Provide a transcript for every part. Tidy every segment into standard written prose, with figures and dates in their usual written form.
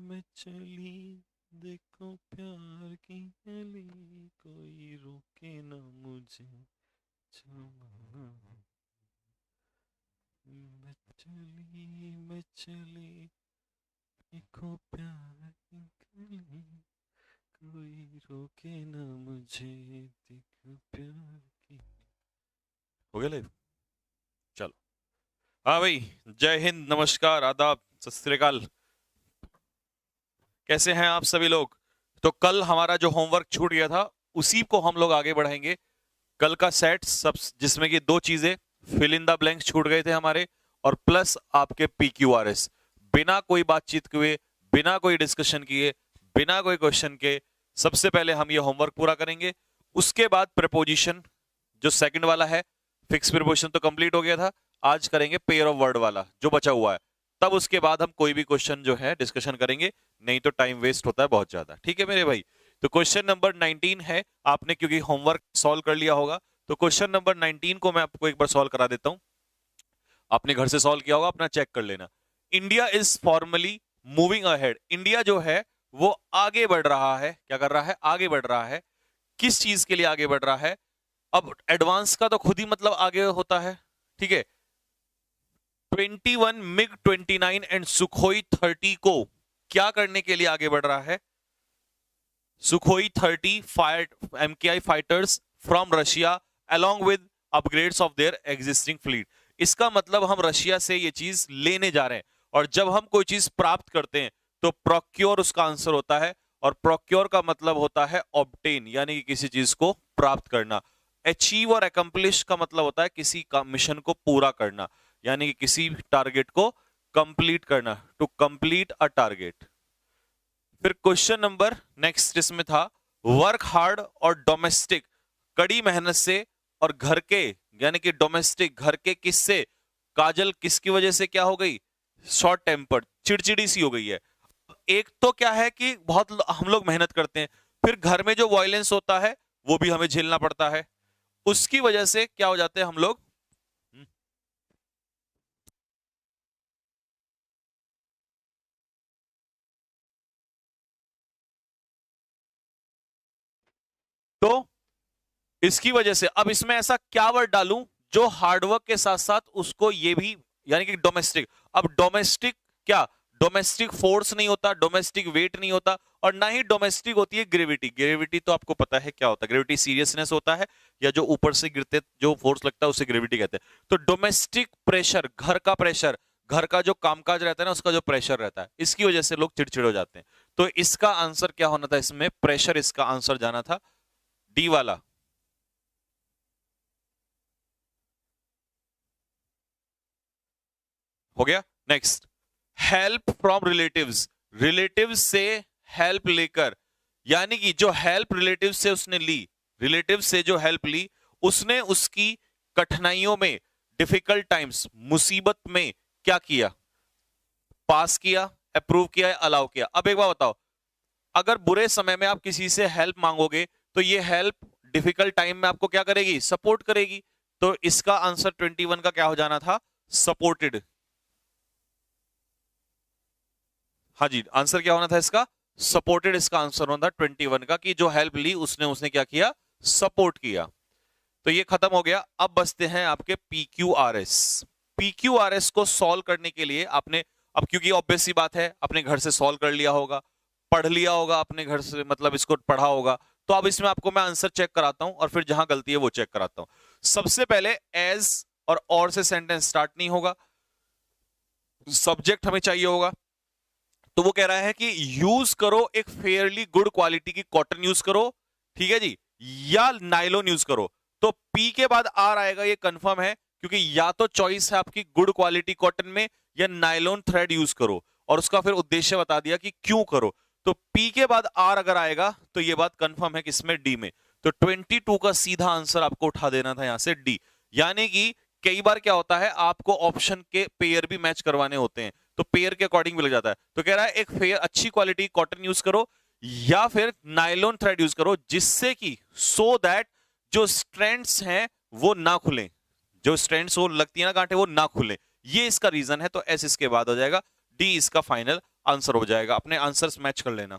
मैं चली देखो प्यार की गली, कोई रोके ना मुझे चलना। मैं चली देखो प्यार की गली, कोई रोके ना मुझे, देखो प्यार की। हो गया लाइव? चलो। हाँ भाई, जय हिंद, नमस्कार, आदाब, सत श्री अकाल। कैसे हैं आप सभी लोग? तो कल हमारा जो होमवर्क छूट गया था उसी को हम लोग आगे बढ़ाएंगे। कल का सेट सब, जिसमें कि दो चीजें, फिल इन द ब्लैंक्स छूट गए थे हमारे, और प्लस आपके PQRS। बिना कोई बातचीत किए, बिना कोई डिस्कशन किए, बिना कोई क्वेश्चन के सबसे पहले हम ये होमवर्क पूरा करेंगे। उसके बाद प्रपोजिशन जो सेकंड वाला है, फिक्स प्रीपोजिशन तो कंप्लीट हो गया था, आज करेंगे पेयर ऑफ वर्ड वाला जो बचा हुआ है। तब उसके बाद हम कोई भी क्वेश्चन जो है डिस्कशन करेंगे, नहीं तो टाइम वेस्ट होता है बहुत ज्यादा। ठीक है मेरे भाई? तो क्वेश्चन नंबर 19 है, आपने क्योंकि होमवर्क सॉल्व कर लिया होगा, तो क्वेश्चन नंबर 19 को मैं आपको एक बार सॉल्व करा देता हूं। आपने घर से सॉल्व किया होगा, अपना चेक कर लेना। India is formally moving ahead. India जो है वो आगे बढ़ रहा है। क्या कर रहा है? आगे बढ़ रहा है। किस चीज के लिए आगे बढ़ रहा है? अब एडवांस का तो खुद ही मतलब आगे होता है। ठीक है। 21 MiG-29 एंड सुखोई 30 को क्या करने के लिए आगे बढ़ रहा है? Sukhoi 30 fire MKI fighters from Russia along with upgrades of their existing fleet. इसका मतलब हम रशिया से ये चीज लेने जा रहे हैं, और जब हम कोई चीज प्राप्त करते हैं तो प्रोक्योर उसका आंसर होता है, और प्रोक्योर का मतलब होता है ऑब्टेन, यानी कि किसी चीज को प्राप्त करना। अचीव और अकम्प्लिश का मतलब होता है किसी का मिशन को पूरा करना, यानी कि किसी टारगेट को कंप्लीट करना, टू कंप्लीट अ टारगेट। फिर क्वेश्चन नंबर नेक्स्ट इसमें था वर्क हार्ड और डोमेस्टिक, कड़ी मेहनत से, और घर के, यानी कि डोमेस्टिक घर के किससे? काजल किसकी वजह से क्या हो गई? शॉर्ट टेम्पर्ड, चिड़चिड़ी सी हो गई है। एक तो क्या है कि हम लोग मेहनत करते हैं, फिर घर में जो वायलेंस होता है वो भी हमें झेलना पड़ता है, उसकी वजह से क्या हो जाते हैं हम लोग? तो इसकी वजह से अब इसमें ऐसा क्या वर्ड डालूं जो हार्डवर्क के साथ साथ उसको ये भी, यानी कि डोमेस्टिक। अब डोमेस्टिक क्या? डोमेस्टिक फोर्स नहीं होता, डोमेस्टिक वेट नहीं होता, और ना ही डोमेस्टिक होती है ग्रेविटी। ग्रेविटी तो आपको पता है क्या होता है? ग्रेविटी सीरियसनेस होता है, या जो ऊपर से गिरते जो फोर्स लगता है उसे ग्रेविटी कहते हैं। तो डोमेस्टिक प्रेशर, घर का प्रेशर, घर का जो कामकाज रहता है ना, उसका जो प्रेशर रहता है, इसकी वजह से लोग चिड़चिड़ हो जाते हैं। तो इसका आंसर क्या होना था? इसमें प्रेशर, इसका आंसर जाना था डी वाला। हो गया। Next, help from relatives, relative से हेल्प लेकर, यानी कि जो हेल्प रिलेटिव से उसने ली, रिलेटिव से जो हेल्प ली, उसने उसकी कठिनाइयों में, डिफिकल्ट टाइम्स, मुसीबत में क्या किया? पास किया, अप्रूव किया, अलाउ किया। अब एक बात बताओ, अगर बुरे समय में आप किसी से हेल्प मांगोगे तो ये हेल्प डिफिकल्ट टाइम में आपको क्या करेगी? सपोर्ट करेगी। तो इसका आंसर 21 का क्या हो जाना था? सपोर्टेड। हाँ जी, आंसर क्या होना था इसका? सपोर्टेड। इसका आंसर होना था 21 का, कि जो हेल्प ली उसने उसने क्या किया? सपोर्ट किया। तो ये खत्म हो गया। अब बचते हैं आपके PQRS। PQRS को सॉल्व करने के लिए आपने, अब क्योंकि ऑब्वियस सी बात है, अपने घर से सॉल्व कर लिया होगा, पढ़ लिया होगा अपने घर से, मतलब इसको पढ़ा होगा, तो अब इसमें आपको मैं आंसर चेक कराता हूं, और फिर जहां गलती है वो चेक कराता हूं। सबसे पहले एज और से सेंटेंस स्टार्ट नहीं होगा, सब्जेक्ट हमें चाहिए होगा। तो वो कह रहा है कि यूज करो एक फेयरली गुड क्वालिटी की कॉटन यूज करो, ठीक है जी, या नायलॉन यूज करो। तो पी के बाद आर आएगा, ये कंफर्म है, क्योंकि या तो चॉइस है आपकी गुड क्वालिटी कॉटन में, या नायलॉन थ्रेड यूज करो, और उसका फिर उद्देश्य बता दिया कि क्यों करो। तो पी के बाद आर अगर आएगा तो ये बात कंफर्म है किसमें? डी में। तो 22 का सीधा आंसर आपको उठा देना था यहां से डी। यानी कि कई बार क्या होता है, आपको ऑप्शन के पेयर भी मैच करवाने होते हैं, तो पेयर के अकॉर्डिंग मिल जाता है। तो कह रहा है एक फेयर अच्छी क्वालिटी कॉटन यूज करो, या फिर नायलॉन थ्रेड यूज करो, जिससे कि सो दैट जो स्ट्रैंड्स हैं वो ना खुलें, जो स्ट्रैंड्स वो लगती है ना गांठें वो ना खुले। ये इसका रीजन है। तो एस इसके बाद हो जाएगा, डी इसका फाइनल आंसर हो जाएगा। अपने आंसर्स मैच कर लेना।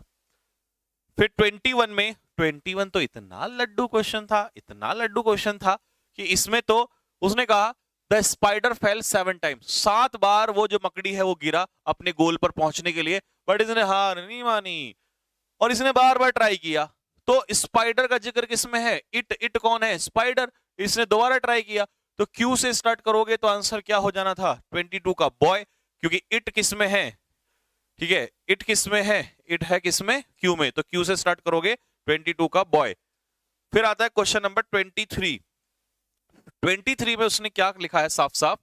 फिर 21 में, 21 तो इतना लड्डू क्वेश्चन था, इतना लड्डू क्वेश्चन था कि इसमें तो उसने कहा द स्पाइडर फेल 7 टाइम्स, 7 बार वो जो मकड़ी है वो गिरा अपने गोल पर पहुंचने के लिए, बट इसने हार नहीं मानी और इसने बार बार ट्राई किया। तो स्पाइडर का जिक्र किसमें है? इट। इट कौन है? स्पाइडर। इसने दोबारा ट्राई किया। तो क्यू से स्टार्ट करोगे तो आंसर क्या हो जाना था? 22 का बॉय, क्योंकि इट किसमें है? ठीक है, इट किसमें है? इट है किसमें? क्यू में। तो क्यू से स्टार्ट करोगे, 22 का बॉय। फिर आता है क्वेश्चन नंबर 23। 23 में उसने क्या लिखा है साफ साफ?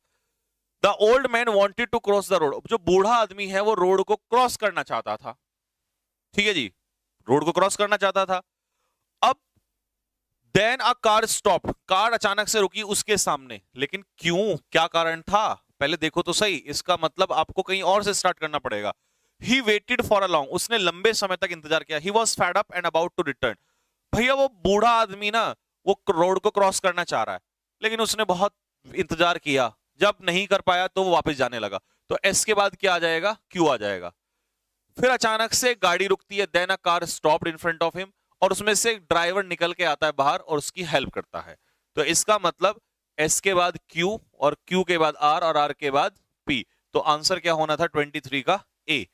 The old man wanted to cross the road. जो बूढ़ा आदमी है वो रोड को क्रॉस करना चाहता था। ठीक है जी, रोड को क्रॉस करना चाहता था। अब then a car stop, car अचानक से रुकी उसके सामने। लेकिन क्यों? क्या कारण था? पहले देखो तो सही। इसका मतलब आपको कहीं और से स्टार्ट करना पड़ेगा। He waited for a long, उसने लंबे समय तक इंतजार किया। He was fed up and about to return. भैया वो बूढ़ा आदमी ना, वो रोड को क्रॉस करना चाह रहा है, लेकिन उसने बहुत इंतजार किया। जब नहीं कर पाया तो वो वापस जाने लगा। तो एस के बाद क्या आ जाएगा? क्यू आ जाएगा। फिर अचानक से गाड़ी रुकती है। Then a car stopped in front of him, और उसमें से एक ड्राइवर निकल के आता है बाहर और उसकी हेल्प करता है। तो इसका मतलब एस के बाद क्यू, और क्यू के बाद आर, और आर के बाद पी। तो आंसर क्या होना था 23 का? ए।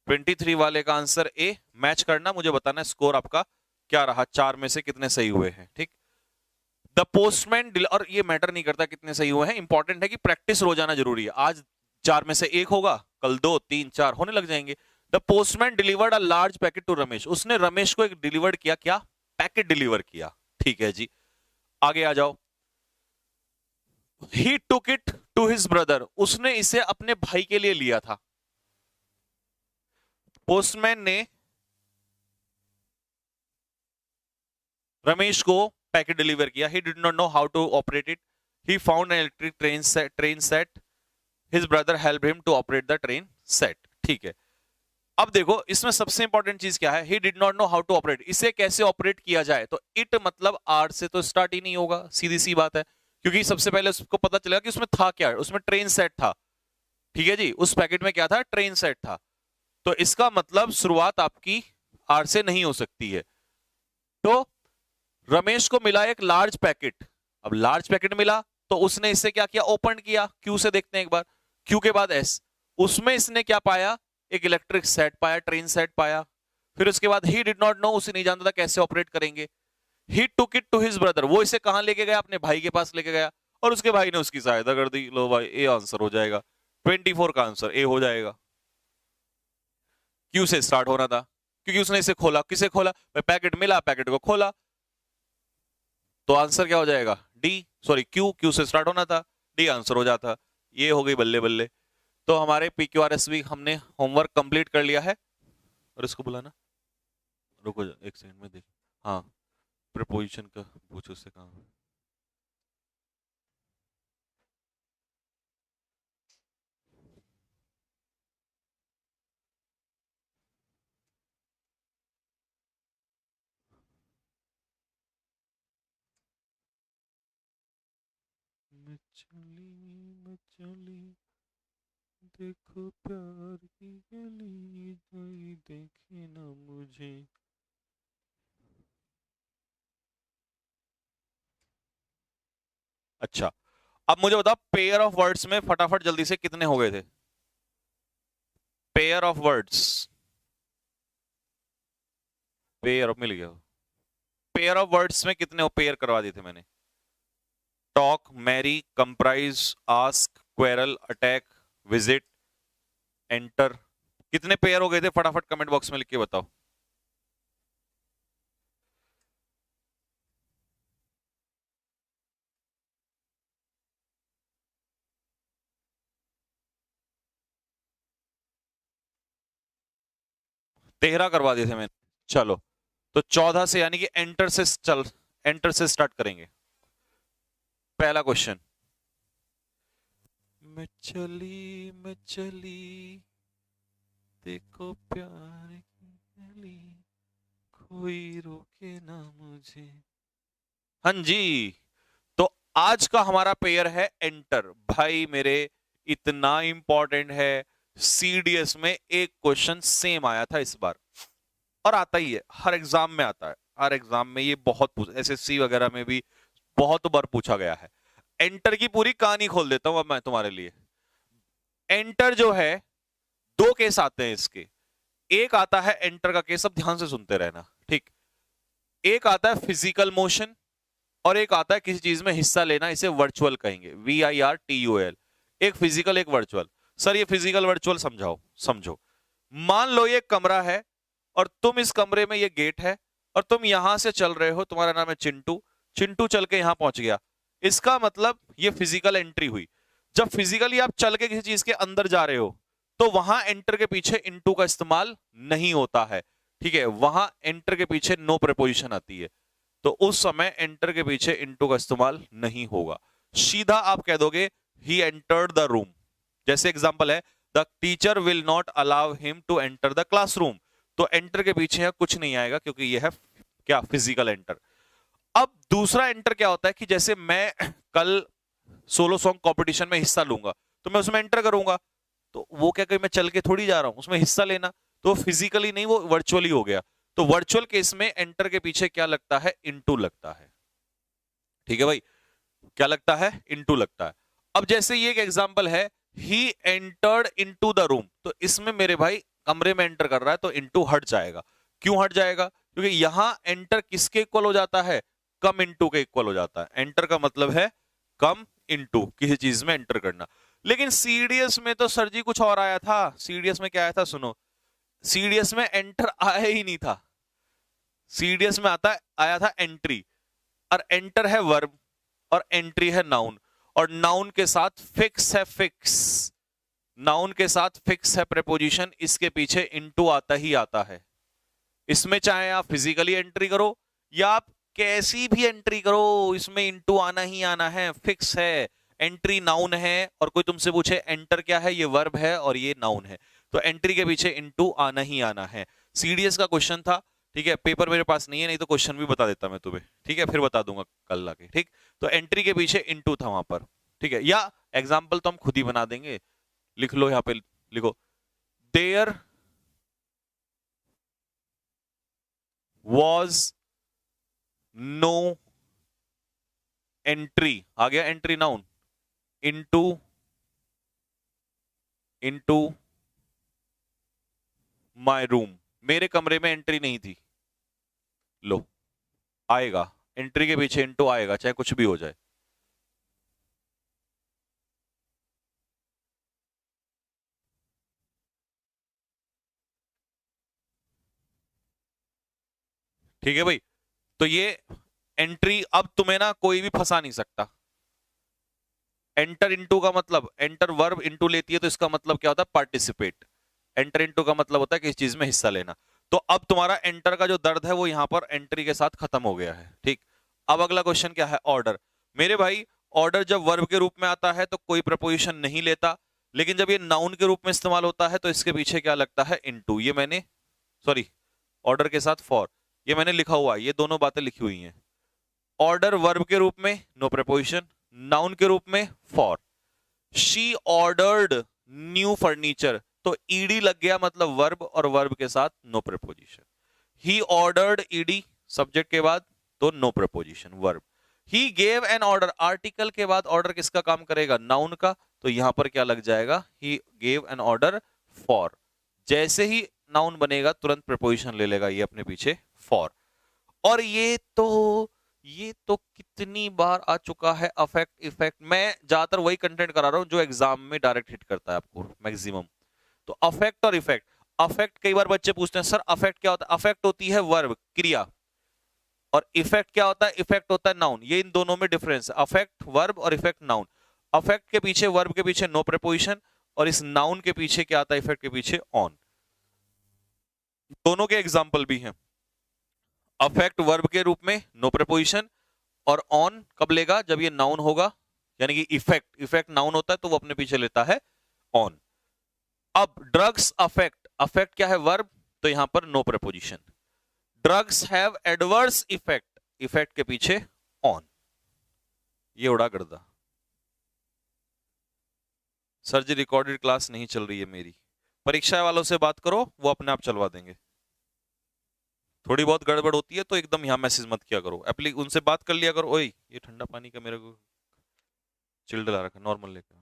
23 वाले का आंसर ए। मैच करना, मुझे बताना स्कोर आपका क्या रहा, 4 में से कितने सही हुए हैं। ठीक। द पोस्टमैन, और ये मैटर नहीं करता कितने सही हुए हैं, इंपॉर्टेंट है कि प्रैक्टिस रोजाना जरूरी है। आज 4 में से 1 होगा, कल 2, 3, 4 होने लग जाएंगे। The postman delivered a large packet to Ramesh, उसने रमेश को एक डिलीवर्ड किया। क्या? पैकेट डिलीवर किया। ठीक है जी, आगे आ जाओ। He took it to his brother, उसने इसे अपने भाई के लिए लिया था। पोस्टमैन ने रमेश को पैकेट डिलीवर किया। He did not know how to operate it. He found an electric train set. His brother help him to operate the train set. ठीक है, अब देखो इसमें सबसे इंपॉर्टेंट चीज क्या है? He did not know how to operate, इसे कैसे ऑपरेट किया जाए। तो इट मतलब आर से तो स्टार्ट ही नहीं होगा, सीधी सी बात है, क्योंकि सबसे पहले उसको पता चलेगा कि उसमें था क्या। उसमें ट्रेन सेट था। ठीक है जी, उस पैकेट में क्या था? ट्रेन सेट था। तो इसका मतलब शुरुआत आपकी आर से नहीं हो सकती है। तो रमेश को मिला एक लार्ज पैकेट। अब लार्ज पैकेट मिला तो उसने इससे क्या किया? ओपन किया। क्यू से देखते हैं एक बार। क्यू के बाद एस, उसमें इसने क्या पाया? एक इलेक्ट्रिक सेट पाया, ट्रेन सेट पाया। फिर उसके बाद ही डिड नॉट नो, उसे नहीं जानता था कैसे ऑपरेट करेंगे। He took it to his brother, वो इसे कहां लेके गया? अपने भाई के पास लेके गया, और उसके भाई ने उसकी सहायता कर दी। लो भाई, ए आंसर हो जाएगा। 24 का आंसर ए हो जाएगा। क्यू से स्टार्ट होना था, क्योंकि उसने इसे खोला। किसे खोला? पैकेट मिला, पैकेट को खोला। तो आंसर क्या हो जाएगा? डी। Sorry, Q. क्यू से स्टार्ट होना था, डी आंसर हो जाता। ये हो गई बल्ले बल्ले। तो हमारे PQRSV हमने होमवर्क कंप्लीट कर लिया है। और इसको बुलाना, रुको एक सेकंड में देख। हाँ, प्रपोजिशन का पूछो उससे कहाँ। मछली मछली देखो प्यार की गली, कोई देखे ना मुझे। अच्छा, अब मुझे बताओ पेयर ऑफ वर्ड्स में फटाफट जल्दी से कितने हो गए थे? Pair of words, pair of, मिल गया। पेयर ऑफ वर्ड्स में कितने पेयर करवा दिए थे मैंने? Talk, marry, comprise, ask, quarrel, attack, visit, enter. कितने पेयर हो गए थे? फटाफट कमेंट बॉक्स में लिख के बताओ। तेरह करवा दिए थे मैंने। चलो, तो 14 से, यानी कि एंटर से चल, एंटर से स्टार्ट करेंगे। पहला क्वेश्चन। मैं चली देखो प्यार की गली। कोई रोके ना मुझे। हाँ जी, तो आज का हमारा पेयर है एंटर। भाई मेरे इतना इंपॉर्टेंट है, सीडीएस में एक क्वेश्चन सेम आया था इस बार, और आता ही है, हर एग्जाम में आता है, हर एग्जाम में ये बहुत एसएससी वगैरह में भी बहुत बार पूछा गया है। एंटर की पूरी कहानी खोल देता हूं अब मैं तुम्हारे लिए। एंटर जो है, दो केस आते हैं इसके। एक आता है एंटर का केस, अब ध्यान से सुनते रहना, ठीक। एक आता है फिजिकल मोशन, और एक आता है किसी चीज में हिस्सा लेना, इसे वर्चुअल कहेंगे, VIRTUAL। एक फिजिकल एक वर्चुअल। सर ये फिजिकल वर्चुअल समझाओ। समझो, मान लो ये कमरा है और तुम इस कमरे में, ये गेट है और तुम यहां से चल रहे हो, तुम्हारा नाम है चिंटू। चिंटू चल के यहां पहुंच गया, इसका मतलब ये फिजिकल एंट्री हुई। जब फिजिकली आप चल के किसी चीज के अंदर जा रहे हो तो वहां एंटर के पीछे इनटू का इस्तेमाल नहीं होता है, ठीक है। वहां एंटर के पीछे नो प्रीपोजिशन आती है, तो उस समय एंटर के पीछे इनटू का इस्तेमाल नहीं होगा। सीधा आप कह दोगे ही एंटर्ड द रूम। जैसे एग्जांपल है, the teacher will not allow him to enter the classroom, तो एंटर के पीछे कुछ नहीं आएगा क्योंकि यह है क्या, फिजिकल एंटर। अब दूसरा एंटर क्या होता है कि जैसे मैं कल सोलो सॉन्ग कंपटीशन में हिस्सा लूंगा तो मैं उसमें एंटर करूंगा, तो वो क्या, कोई मैं चल के थोड़ी जा रहा हूं उसमें हिस्सा लेना, तो फिजिकली नहीं, वो वर्चुअली हो गया। तो वर्चुअल केस में एंटर के पीछे क्या लगता है, इनटू लगता है, ठीक है भाई। क्या लगता है, इनटू लगता है। अब जैसे ये एक एग्जांपल है, he entered into the room, तो इसमें मेरे भाई कमरे में एंटर कर रहा है तो इनटू हट जाएगा। क्यों हट जाएगा, क्योंकि यहां एंटर किसके इक्वल हो जाता है, कम इनटू के इक्वल हो जाता है। एंटर का मतलब है कम इनटू, किसी चीज में एंटर करना। लेकिन सीडीएस में तो सर जी कुछ और आया था। सीडीएस में क्या आया था, सुनो। सीडीएस में एंटर आया ही नहीं था। सीडीएस में आया था एंट्री, और एंटर है वर्ब और एंट्री है नाउन, और नाउन के साथ फिक्स है, फिक्स नाउन के साथ फिक्स है प्रेपोजिशन, इसके पीछे इनटू आता ही आता है। इसमें चाहे आप फिजिकली एंट्री करो या आप कैसी भी एंट्री करो, इसमें इनटू आना ही आना है, फिक्स है। एंट्री नाउन है, और कोई तुमसे पूछे एंटर क्या है, ये वर्ब है और ये नाउन है, तो एंट्री के पीछे इनटू आना ही आना है। सीडीएस का क्वेश्चन था, ठीक है। पेपर मेरे पास नहीं है, नहीं तो क्वेश्चन भी बता देता मैं तुम्हें, ठीक है, फिर बता दूंगा कल आके, ठीक। तो एंट्री के पीछे इनटू था वहां पर, ठीक है। या एग्जाम्पल तो हम खुद ही बना देंगे, लिख लो यहां पे, लिखो देयर वॉज नो एंट्री, आ गया entry noun, into into my room, मेरे कमरे में एंट्री नहीं थी। लो, आएगा, एंट्री के पीछे इनटू आएगा चाहे कुछ भी हो जाए। ठीक है भाई, तो ये एंट्री, अब तुम्हें ना कोई भी फंसा नहीं सकता। एंटर इनटू का मतलब, एंटर वर्ब इनटू लेती है तो इसका मतलब क्या होता है, पार्टिसिपेट। एंटर इनटू का मतलब होता है किसी चीज में हिस्सा लेना। तो अब तुम्हारा एंटर का जो दर्द है वो यहां पर एंट्री के साथ खत्म हो गया है, ठीक। अब अगला क्वेश्चन क्या है, ऑर्डर। मेरे भाई ऑर्डर जब वर्ब के रूप में आता है तो कोई प्रपोजिशन नहीं लेता, लेकिन जब ये नाउन के रूप में इस्तेमाल होता है तो इसके पीछे क्या लगता है, इनटू। ये मैंने, सॉरी, ऑर्डर के साथ फॉर, ये मैंने लिखा हुआ है, ये दोनों बातें लिखी हुई हैं। ऑर्डर वर्ब के रूप में नो प्रपोजिशन, नाउन के रूप में for. She ordered new furniture, तो ईडी लग गया, मतलब वर्ब, और वर्ब के साथ no preposition. He ordered ED subject के बाद, तो no preposition verb. He gave an order, article के बाद ऑर्डर किसका काम करेगा, नाउन का, तो यहां पर क्या लग जाएगा, ही गेव एन ऑर्डर फॉर। जैसे ही नाउन बनेगा तुरंत प्रपोजिशन ले लेगा ये अपने पीछे, फॉर। और ये तो कितनी बार आ चुका है, अफेक्ट इफेक्ट। मैं ज्यादातर वही कंटेंट करा रहा हूं जो एग्जाम में डायरेक्ट हिट करता है आपको मैक्सिमम। तो अफेक्ट और इफेक्ट, अफेक्ट कई बार बच्चे पूछते हैं सर अफेक्ट क्या होता है। अफेक्ट होती है वर्ब, क्रिया, और इफेक्ट क्या होता है, इफेक्ट होता है नाउन। ये इन दोनों में डिफरेंस है, अफेक्ट वर्ब और इफेक्ट नाउन। अफेक्ट के पीछे, वर्ब के पीछे नो प्रपोजिशन, और इस नाउन के पीछे क्या आता है, इफेक्ट के पीछे ऑन। दोनों के एग्जाम्पल भी हैं। अफेक्ट वर्ब के रूप में नो प्रपोजिशन, और ऑन कब लेगा, जब ये नाउन होगा, यानी कि इफेक्ट नाउन होता है तो वो अपने पीछे लेता है ऑन। अब ड्रग्स अफेक्ट, अफेक्ट क्या है, वर्ब, तो यहां पर no preposition. Drugs have adverse effect, effect के पीछे ऑन, ये उड़ा गर्दा। सर जी रिकॉर्डेड क्लास नहीं चल रही है मेरी, परीक्षा वालों से बात करो, वो अपने आप चलवा देंगे। थोड़ी बहुत गड़बड़ होती है तो एकदम यहां मैसेज मत किया करो, उनसे बात कर लिया करो, ओए ये ठंडा पानी का मेरे को चिल्ड ला रखा, नॉर्मल लेकर।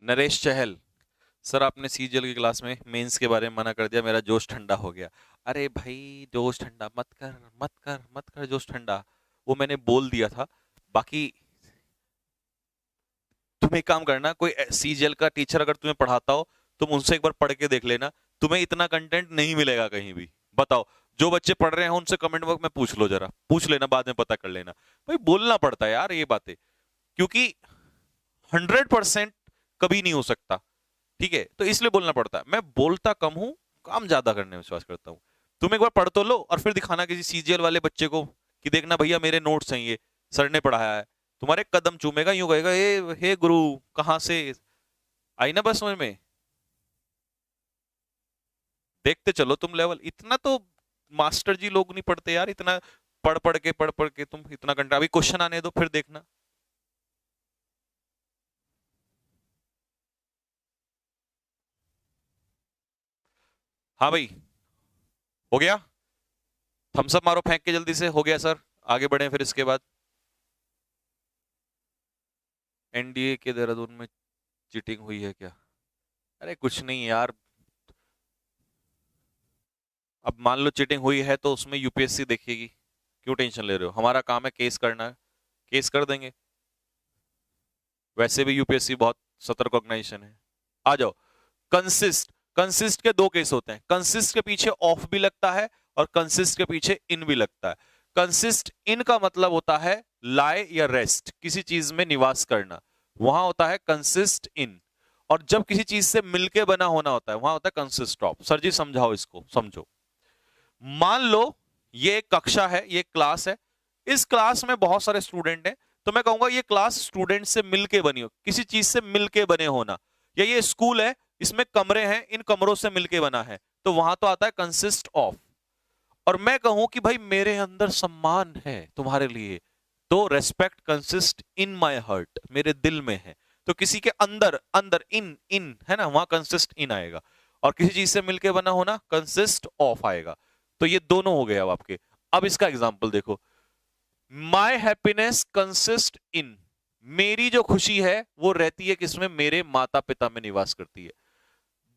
नरेश चहल, सर आपने सीजीएल की क्लास में मेंस के बारे में मना कर दिया, मेरा जोश ठंडा हो गया। अरे भाई जोश ठंडा मत कर, मत कर, मत कर जोश ठंडा, वो मैंने बोल दिया था। बाकी तुम एक काम करना, कोई सीजीएल का टीचर अगर तुम्हें पढ़ाता हो, तुम उनसे एक बार पढ़ के देख लेना, तुम्हें इतना कंटेंट नहीं मिलेगा कहीं भी। बताओ, जो बच्चे पढ़ रहे हैं उनसे कमेंट बॉक्स में पूछ लो, जरा पूछ लेना, बाद में पता कर लेना। भाई बोलना पड़ता है यार ये बातें, क्योंकि 100% कभी नहीं हो सकता, ठीक है, तो इसलिए बोलना पड़ता है। मैं बोलता कम हूं, काम ज्यादा करने में विश्वास करता हूं। तुम एक बार पढ़ तो लो और फिर दिखाना किसी सीजीएल वाले बच्चे को कि देखना भैया मेरे नोट्स हैं, ये सर ने पढ़ाया है। तुम्हारे कदम चूमेगा, यूं कहेगा ए हे गुरु, कहां से आई ना, बस समझ में। देखते चलो तुम लेवल, इतना तो मास्टर जी लोग नहीं पढ़ते यार, इतना पढ़ पढ़ के तुम इतना घंटा, अभी क्वेश्चन आने दो फिर देखना। हाँ भाई, हो गया, थम्स अप मारो फेंक के जल्दी से, हो गया सर, आगे बढ़े फिर इसके बाद। एनडीए के देहरादून में चीटिंग हुई है क्या? अरे कुछ नहीं यार, अब मान लो चीटिंग हुई है तो उसमें यूपीएससी देखेगी, क्यों टेंशन ले रहे हो, हमारा काम है केस करना है, केस कर देंगे। वैसे भी यूपीएससी बहुत सतर्क ऑर्गेनाइजेशन है। आ जाओ, कंसिस्ट, कंसिस्ट के दो केस होते हैं, कंसिस्ट के पीछे ऑफ भी लगता है और कंसिस्ट के पीछे इन भी लगता है। कंसिस्ट इन का मतलब होता है लाई या रेस्ट, किसी चीज में निवास करना, वहां होता है कंसिस्ट इन। और जब किसी चीज से मिलके बना होना होता है, वहां होता है कंसिस्ट ऑफ। सर जी समझाओ इसको, समझो। मान लो ये एक कक्षा है, ये क्लास है, इस क्लास में बहुत सारे स्टूडेंट हैं, तो मैं कहूंगा ये क्लास स्टूडेंट से मिलके बनी हो, किसी चीज से मिलके बने होना। या ये स्कूल है, इसमें कमरे हैं, इन कमरों से मिलके बना है, तो वहां तो आता है कंसिस्ट ऑफ। और मैं कहूं कि भाई मेरे अंदर सम्मान है तुम्हारे लिए, तो respect consist in my heart, मेरे दिल में है, तो किसी के अंदर, अंदर इन, इन है ना, वहां कंसिस्ट इन आएगा। और किसी चीज से मिलके बना होना कंसिस्ट ऑफ आएगा। तो ये दोनों हो गए अब आपके। अब इसका एग्जाम्पल देखो, माई हैप्पीनेस कंसिस्ट इन, मेरी जो खुशी है वो रहती है किसमें, मेरे माता पिता में निवास करती है।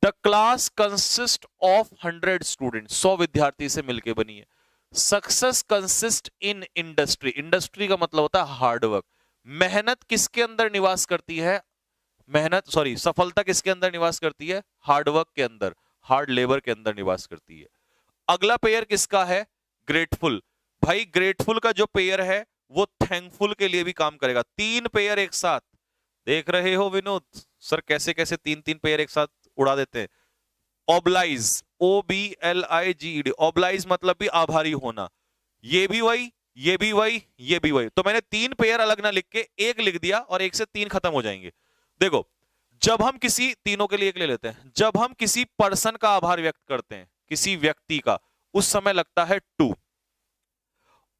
The class consist of 100 student, 100 विद्यार्थी से मिलकर बनी है। Success consist in industry, industry का मतलब होता है हार्डवर्क, मेहनत किसके अंदर निवास करती है, मेहनत सॉरी सफलता किसके अंदर निवास करती है, हार्डवर्क के अंदर, हार्ड लेबर के अंदर निवास करती है। अगला पेयर किसका है, ग्रेटफुल। भाई ग्रेटफुल का जो पेयर है वो थैंकफुल के लिए भी काम करेगा। तीन पेयर एक साथ, देख रहे हो विनोद सर कैसे कैसे तीन तीन पेयर एक साथ उड़ा देते हैं। ऑब्लाइज, OBLIGED, ऑब्लाइज मतलब भी आभारी होना, ये भी वही, ये भी वही, ये भी वही। तो मैंने तीन पेयर अलग ना लिख के एक लिख दिया और एक से तीन खत्म हो जाएंगे। देखो, जब हम किसी, तीनों के लिए एक ले लेते हैं, जब हम किसी पर्सन का आभार व्यक्त करते हैं, किसी व्यक्ति का, उस समय लगता है 2।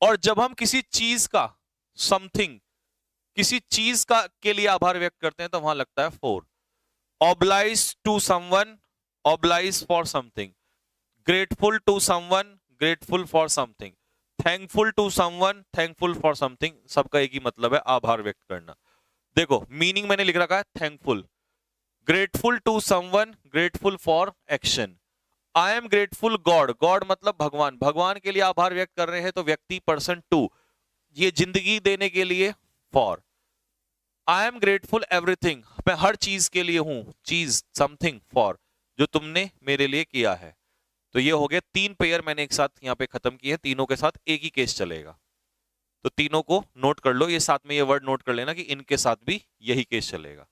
और जब हम किसी चीज का, समथिंग, किसी चीज का के लिए आभार व्यक्त करते हैं तो वहां लगता है 4। Oblige to someone, oblige for something, grateful to someone, grateful for something, thankful to someone, thankful for something, सबका एक ही मतलब है, आभार व्यक्त करना। देखो मीनिंग मैंने लिख रखा है thankful, grateful to someone, grateful for action. I am grateful God, God मतलब भगवान, भगवान के लिए आभार व्यक्त कर रहे हैं तो व्यक्ति पर्सन 2, ये जिंदगी देने के लिए 4। आई एम ग्रेटफुल एवरीथिंग, मैं हर चीज के लिए हूं, चीज समथिंग फॉर, जो तुमने मेरे लिए किया है। तो ये हो गया तीन पेयर मैंने एक साथ यहां पे खत्म किए, तीनों के साथ एक ही केस चलेगा। तो तीनों को नोट कर लो, ये साथ में ये वर्ड नोट कर लेना कि इनके साथ भी यही केस चलेगा।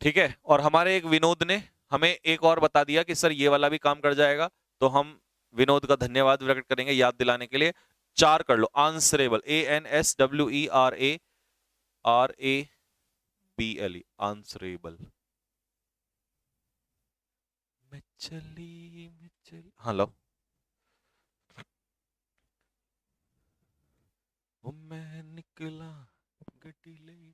ठीक है, और हमारे एक विनोद ने हमें एक और बता दिया कि सर ये वाला भी काम कर जाएगा, तो हम विनोद का धन्यवाद प्रकट करेंगे याद दिलाने के लिए। 4 कर लो, आंसरेबल, ANSWERARABLE, आंसरेबल। मैं चली, हेलो, वो मैं निकला गड्डी ले।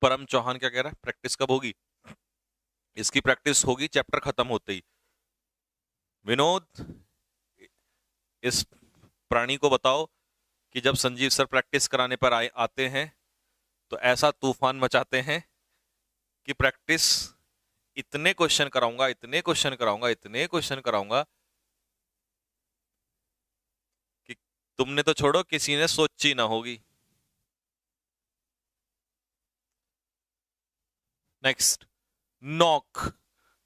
परम चौहान क्या कह रहा है, प्रैक्टिस कब होगी? इसकी प्रैक्टिस होगी चैप्टर खत्म होते ही। विनोद, इस प्राणी को बताओ कि जब संजीव सर प्रैक्टिस कराने पर आते हैं तो ऐसा तूफान मचाते हैं कि प्रैक्टिस इतने क्वेश्चन कराऊंगा, इतने क्वेश्चन कराऊंगा, इतने क्वेश्चन कराऊंगा कि तुमने तो छोड़ो, किसी ने सोची ना होगी। Next, knock.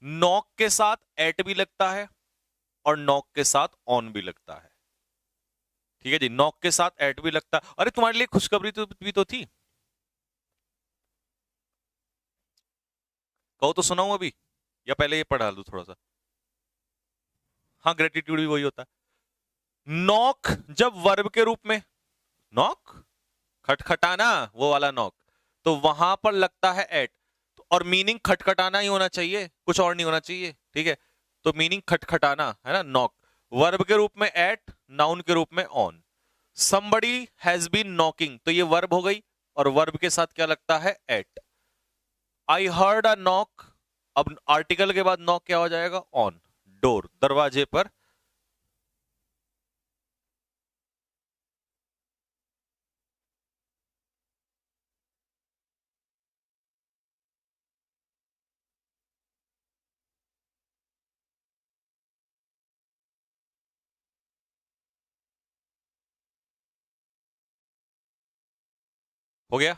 नॉक के साथ एट भी लगता है और नॉक के साथ ऑन भी लगता है। ठीक है जी, नॉक के साथ एट भी लगता है। अरे तुम्हारे लिए खुशखबरी भी तो थी, कहो तो सुनाऊं अभी, या पहले ये पढ़ा लूं थोड़ा सा? हाँ, ग्रेटिट्यूड भी वही होता है। नॉक जब वर्ब के रूप में, नॉक खटखटाना, वो वाला नॉक, तो वहां पर लगता है एट, और मीनिंग खटखटाना ही होना चाहिए, कुछ और नहीं होना चाहिए। ठीक है, तो मीनिंग खटखटाना है ना, नॉक। वर्ब के रूप में एट, नाउन के रूप में on. somebody has been knocking, तो ये वर्ब हो गई, और वर्ब के साथ क्या लगता है, at. I heard a knock, अब आर्टिकल के बाद नॉक क्या हो जाएगा, ऑन, डोर, दरवाजे पर। हो गया।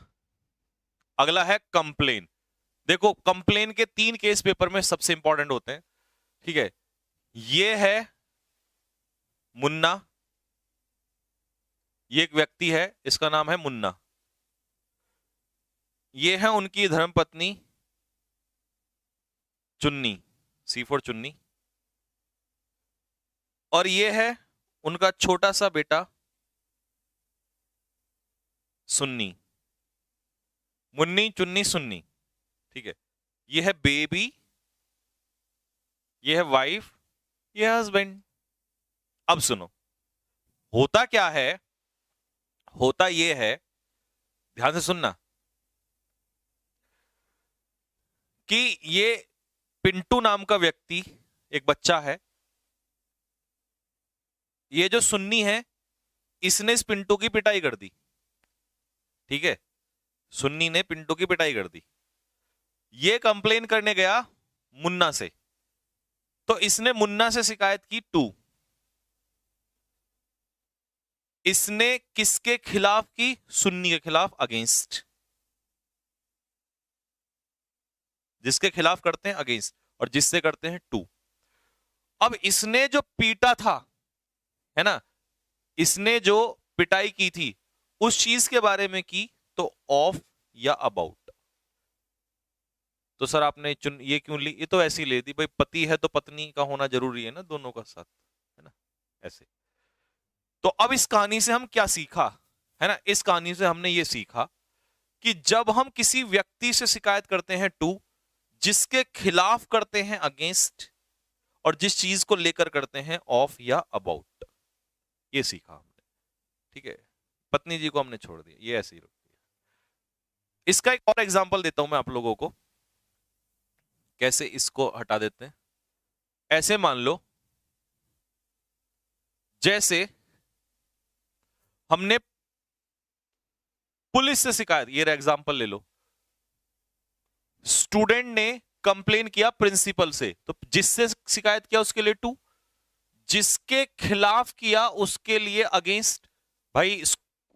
अगला है कंप्लेन। देखो, कंप्लेन के 3 केस पेपर में सबसे इंपॉर्टेंट होते हैं। ठीक है, ये है मुन्ना, ये एक व्यक्ति है, इसका नाम है मुन्ना। ये है उनकी धर्मपत्नी चुन्नी, सी फॉर चुन्नी। और ये है उनका छोटा सा बेटा सुन्नी, मुन्नी चुन्नी सुन्नी। ठीक है, ये है बेबी, ये है वाइफ, ये है हस्बैंड। अब सुनो, होता क्या है, होता ये है, ध्यान से सुनना, कि ये पिंटू नाम का व्यक्ति, एक बच्चा है, ये जो सुन्नी है, इसने इस पिंटू की पिटाई कर दी। ठीक है, सुन्नी ने पिंटू की पिटाई कर दी। ये कंप्लेन करने गया मुन्ना से, तो इसने मुन्ना से शिकायत की टू। इसने किसके खिलाफ की, सुन्नी के खिलाफ, अगेंस्ट, जिसके खिलाफ करते हैं अगेंस्ट, और जिससे करते हैं टू। अब इसने जो पीटा था, है ना, इसने जो पिटाई की थी, उस चीज के बारे में की, तो ऑफ या अबाउट। तो सर आपने चुन ये क्यों ली, ये तो ऐसी ले दी भाई, पति है तो पत्नी का होना जरूरी है ना, दोनों का साथ, है ना, ऐसे। तो अब इस कहानी से हम क्या सीखा, है ना, इस कहानी से हमने ये सीखा कि जब हम किसी व्यक्ति से शिकायत करते हैं टू, जिसके खिलाफ करते हैं अगेंस्ट, और जिस चीज को लेकर करते हैं ऑफ या अबाउट, ये सीखा हमने। ठीक है, पत्नी जी को हमने छोड़ दिया, ये ऐसे ही रख दिया। इसका एक और एग्जांपल देता हूं मैं आप लोगों को, कैसे इसको हटा देते हैं। ऐसे मान लो, जैसे हमने पुलिस से शिकायत, ये एग्जांपल ले लो, स्टूडेंट ने कंप्लेन किया प्रिंसिपल से, तो जिससे शिकायत किया उसके लिए टू, जिसके खिलाफ किया उसके लिए अगेंस्ट, भाई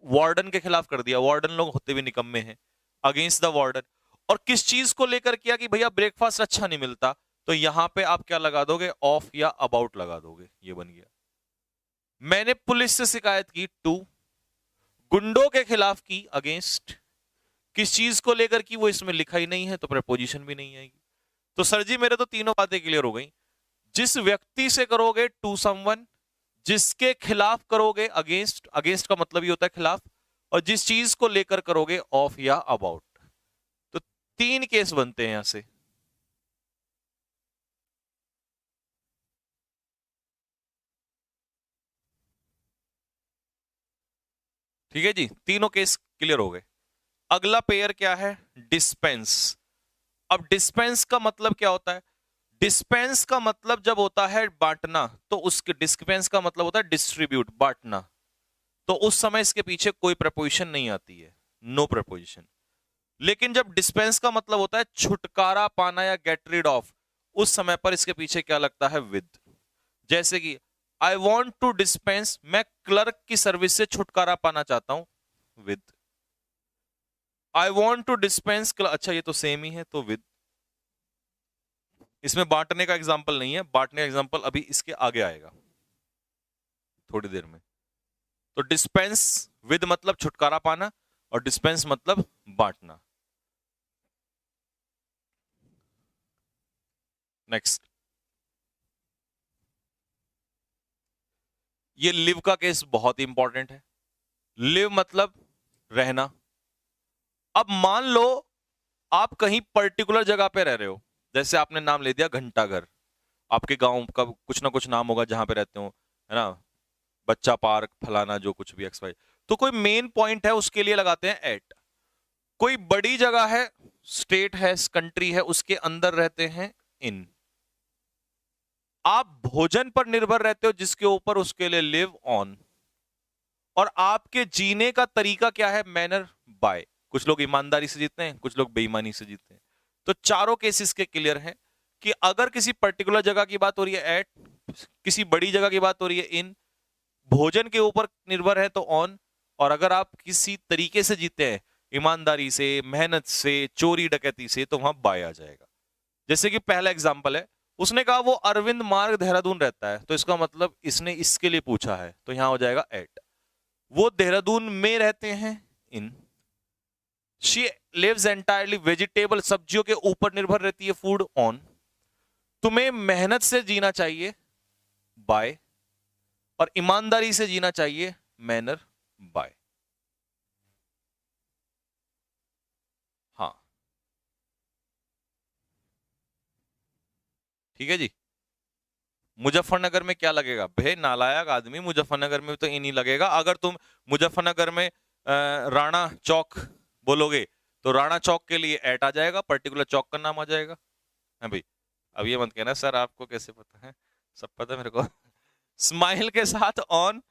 वार्डन के खिलाफ कर दिया, वार्डन लोग होते भी निकम्मे हैं, अगेंस्ट द वार्डन। और किस चीज को लेकर किया कि भैया ब्रेकफास्ट अच्छा नहीं मिलता, तो यहां पे आप क्या लगा दोगे, ऑफ या अबाउट लगा दोगे, ये बन गया। मैंने पुलिस से शिकायत की, टू। गुंडों के खिलाफ की, अगेंस्ट। किस चीज को लेकर की वो इसमें लिखा ही नहीं है, तो प्रेपोजिशन भी नहीं आएगी। तो सर जी मेरे तो तीनों बातें क्लियर हो गई। जिस व्यक्ति से करोगे टू समवन, जिसके खिलाफ करोगे अगेंस्ट, अगेंस्ट का मतलब ही होता है खिलाफ, और जिस चीज को लेकर करोगे ऑफ या अबाउट। तो 3 केस बनते हैं यहां से। ठीक है जी, तीनों केस क्लियर हो गए। अगला पेयर क्या है, डिस्पेंस। अब डिस्पेंस का मतलब क्या होता है, डिस्पेंस का मतलब जब होता है बांटना, तो उसके डिस्पेंस का मतलब होता है डिस्ट्रीब्यूट, बांटना। तो उस समय इसके पीछे कोई प्रपोजिशन नहीं आती है, नो प्रपोजिशन। लेकिन जब डिस्पेंस का मतलब होता है छुटकारा पाना या गेट रिड ऑफ, उस समय पर इसके पीछे क्या लगता है, विद। जैसे कि आई वॉन्ट टू डिस्पेंस, मैं क्लर्क की सर्विस से छुटकारा पाना चाहता हूं, with. I want to dispense, अच्छा ये तो सेम ही है, तो विद। इसमें बांटने का एग्जाम्पल नहीं है, बांटने का एग्जाम्पल अभी इसके आगे आएगा थोड़ी देर में। तो डिस्पेंस विद मतलब छुटकारा पाना, और डिस्पेंस मतलब बांटना। नेक्स्ट, ये लिव का केस बहुत ही इंपॉर्टेंट है। लिव मतलब रहना। अब मान लो आप कहीं पर्टिकुलर जगह पे रह रहे हो, जैसे आपने नाम ले दिया घंटाघर, आपके गांव का कुछ ना कुछ नाम होगा जहां पे रहते हो, है ना, बच्चा पार्क फलाना जो कुछ भी एक्स वाई। तो कोई मेन पॉइंट है उसके लिए लगाते हैं एट। कोई बड़ी जगह है, स्टेट है, कंट्री है, उसके अंदर रहते हैं इन। आप भोजन पर निर्भर रहते हो जिसके ऊपर, उसके लिए लिव ऑन। और आपके जीने का तरीका क्या है, मैनर, बाय। कुछ लोग ईमानदारी से जीते हैं, कुछ लोग बेईमानी से जीते हैं। तो चारों केसेस के क्लियर हैं कि अगर किसी पर्टिकुलर जगह की बात हो रही है एट, किसी बड़ी जगह की बात हो रही है इन, भोजन के ऊपर निर्भर है तो ऑन, और अगर आप किसी तरीके से जीते हैं, ईमानदारी से, मेहनत से, चोरी डकैती से, तो वहां बाय आ जाएगा। जैसे कि पहला एग्जाम्पल है, उसने कहा वो अरविंद मार्ग देहरादून रहता है, तो इसका मतलब इसने इसके लिए पूछा है, तो यहां हो जाएगा एट। वो देहरादून में रहते हैं इन। शी लिव्स एंटायरली वेजिटेबल, सब्जियों के ऊपर निर्भर रहती है, फूड, ऑन। तुम्हें मेहनत से जीना चाहिए, बाय। और ईमानदारी से जीना चाहिए, मैनर, बाय। हाँ, ठीक है जी। मुजफ्फरनगर में क्या लगेगा, भे नालायक आदमी, मुजफ्फरनगर में तो इन ही लगेगा। अगर तुम मुजफ्फरनगर में राणा चौक बोलोगे, तो राणा चौक के लिए एट आ जाएगा, पर्टिकुलर चौक का नाम आ जाएगा। है भाई, अब ये मत कहना सर आपको कैसे पता है, सब पता है मेरे को। स्माइल के साथ ऑन,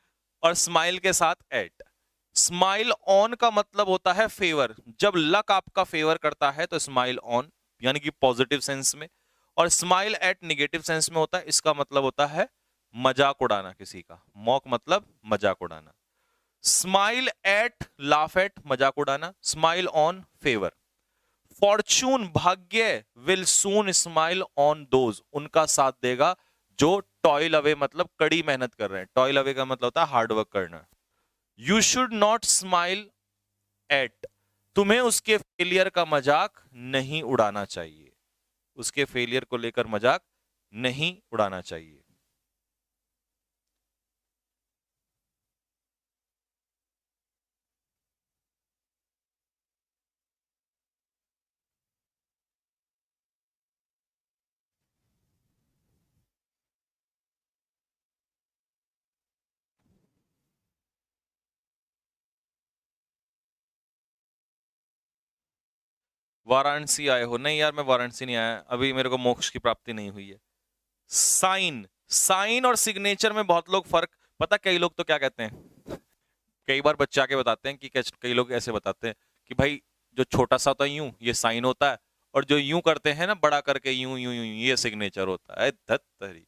और स्माइल के साथ एट। स्माइल ऑन का मतलब होता है फेवर, जब लक आपका फेवर करता है तो स्माइल ऑन, यानी कि पॉजिटिव सेंस में। और स्माइल एट निगेटिव सेंस में होता है, इसका मतलब होता है मजाक उड़ाना किसी का, मॉक मतलब मजाक उड़ाना। स्माइल एट, लाफ एट, मजाक उड़ाना। Smile on, favour. फॉर्चून, भाग्य, will soon smile on those, उनका साथ देगा जो टॉयल अवे मतलब कड़ी मेहनत कर रहे हैं। टॉयल अवे का मतलब होता है हार्डवर्क करना। You should not smile at, तुम्हें उसके फेलियर का मजाक नहीं उड़ाना चाहिए, उसके फेलियर को लेकर मजाक नहीं उड़ाना चाहिए। वाराणसी आए हो? नहीं यार, मैं वाराणसी नहीं आया, अभी मेरे को मोक्ष की प्राप्ति नहीं हुई है। साइन, साइन और सिग्नेचर में बहुत लोग फर्क, पता कई लोग तो क्या कहते हैं, कई बार बच्चे आके बताते हैं कि कई लोग ऐसे बताते हैं कि भाई जो छोटा सा होता है यूं, ये साइन होता है, और जो यूं करते हैं ना बड़ा करके यूं यूं यूं, ये सिग्नेचर होता है। धत तेरी।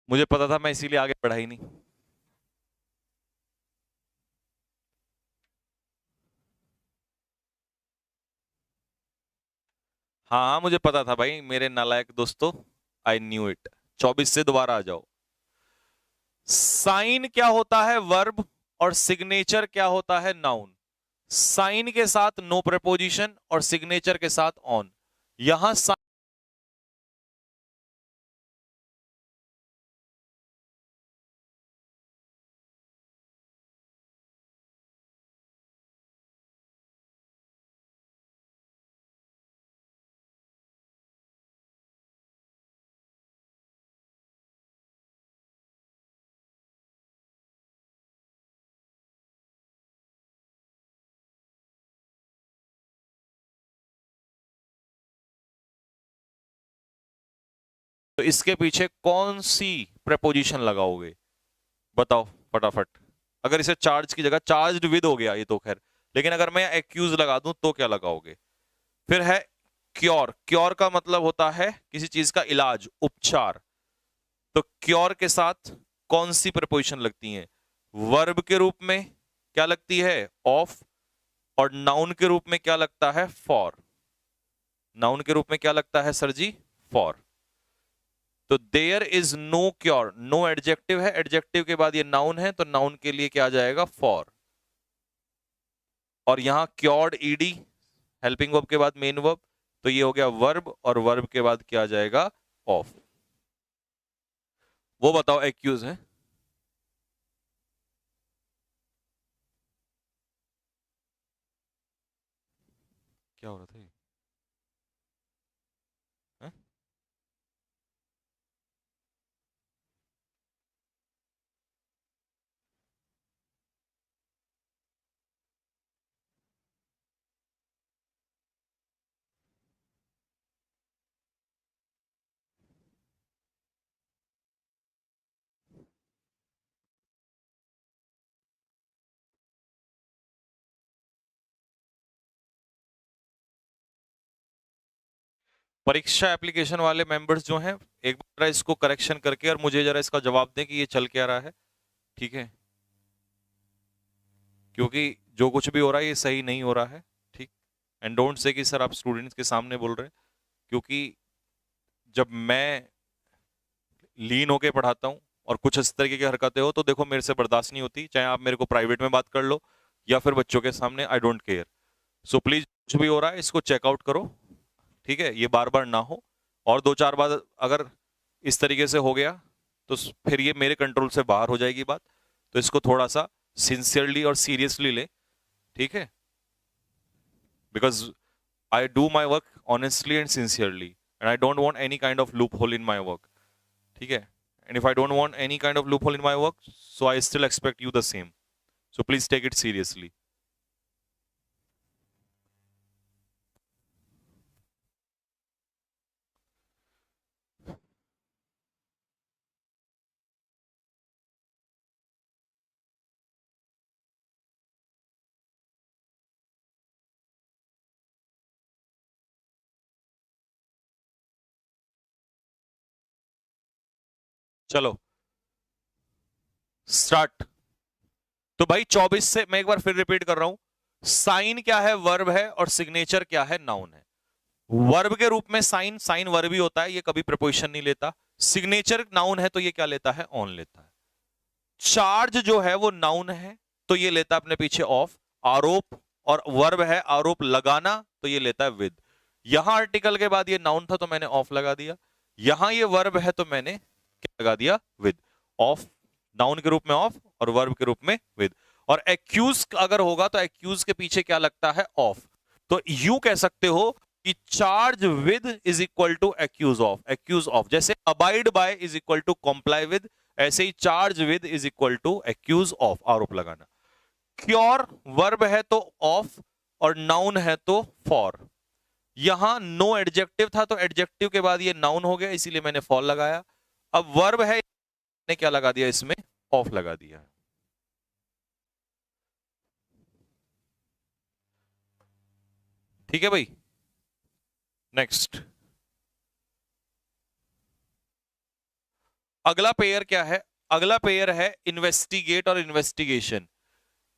मुझे पता था, मैं इसीलिए आगे बढ़ा ही नहीं। हाँ हाँ, मुझे पता था भाई मेरे नालायक दोस्तों। I knew it. 24 से दोबारा आ जाओ। साइन क्या होता है? वर्ब। और सिग्नेचर क्या होता है? नाउन। साइन के साथ नो प्रपोजिशन और सिग्नेचर के साथ ऑन। यहां तो इसके पीछे कौन सी प्रपोजिशन लगाओगे? बताओ फटाफट। अगर इसे चार्ज की जगह चार्ज्ड विद हो गया ये तो खैर, लेकिन अगर मैं एक्यूज लगा दूं तो क्या लगाओगे? फिर है क्योर। क्योर का मतलब होता है किसी चीज का इलाज, उपचार। तो क्योर के साथ कौन सी प्रपोजिशन लगती है? वर्ब के रूप में क्या लगती है? ऑफ। और नाउन के रूप में क्या लगता है? फॉर। नाउन के रूप में क्या लगता है सर जी? फॉर। तो there is no cure. No adjective है, एडजेक्टिव के बाद ये नाउन है, तो नाउन के लिए क्या आ जाएगा? फॉर। और यहां क्योर्ड ईडी, हेल्पिंग वर्ब के बाद मेन वर्ब, तो ये हो गया वर्ब, और वर्ब के बाद क्या आ जाएगा? ऑफ। वो बताओ एक्यूज है। क्या हो रहा था ये? हैं? परीक्षा एप्लीकेशन वाले मेंबर्स जो हैं, एक बार इसको करेक्शन करके और मुझे जरा इसका जवाब दें कि ये चल क्या रहा है। ठीक है, क्योंकि जो कुछ भी हो रहा है ये सही नहीं हो रहा है। ठीक। एंड डोंट से कि सर आप स्टूडेंट्स के सामने बोल रहे हैं, क्योंकि जब मैं लीन होके पढ़ाता हूँ और कुछ इस तरीके की हरकतें हो तो देखो मेरे से बर्दाश्त नहीं होती, चाहे आप मेरे को प्राइवेट में बात कर लो या फिर बच्चों के सामने, I don't care. So please कुछ भी हो रहा है इसको चेकआउट करो। ठीक है, ये बार बार ना हो। और दो चार बार अगर इस तरीके से हो गया तो फिर ये मेरे कंट्रोल से बाहर हो जाएगी बात। तो इसको थोड़ा सा सिंसियरली और सीरियसली ले। ठीक है, because I do my work honestly and sincerely, and I don't want any kind of loophole in my work. ठीक है, and if I don't want any kind of loophole in my work, so I still expect you the same. So please take it seriously. चलो start. तो भाई 24 से मैं एक बार फिर repeat कर रहा हूं। साइन क्या है? वर्ब है। और सिग्नेचर क्या है? नाउन है। वर्ब के रूप में साइन, साइन वर्ब ही होता है, ये कभी प्रपोजिशन नहीं लेता। सिग्नेचर नाउन है तो ये क्या लेता है? ऑन लेता है। चार्ज जो है वो नाउन है, तो ये लेता है अपने पीछे ऑफ। आरोप और वर्ब है आरोप लगाना, तो ये लेता है विद। यहां आर्टिकल के बाद ये नाउन था तो मैंने ऑफ लगा दिया। यहां ये वर्ब है तो मैंने क्या लगा दिया? विद। ऑफ। नाउन के रूप में ऑफ और वर्ब के रूप में विद। और एक्यूज अगर होगा तो एक्यूज के पीछे क्या लगता है? ऑफ। तो यू कह सकते हो कि charge with is equal to accused of. Accused of, जैसे abide by is equal to comply with, ऐसे ही charge with is equal to accused of, आरोप लगाना। क्योर वर्ब है तो ऑफ और नाउन है तो फॉर। यहां नो एडजेक्टिव था तो एडजेक्टिव के बाद ये नाउन हो गया, इसीलिए मैंने फॉर लगाया। अब वर्ब है, मैंने क्या लगा दिया इसमें? ऑफ लगा दिया। ठीक है भाई, नेक्स्ट। अगला पेयर क्या है? अगला पेयर है इन्वेस्टिगेट और इन्वेस्टिगेशन।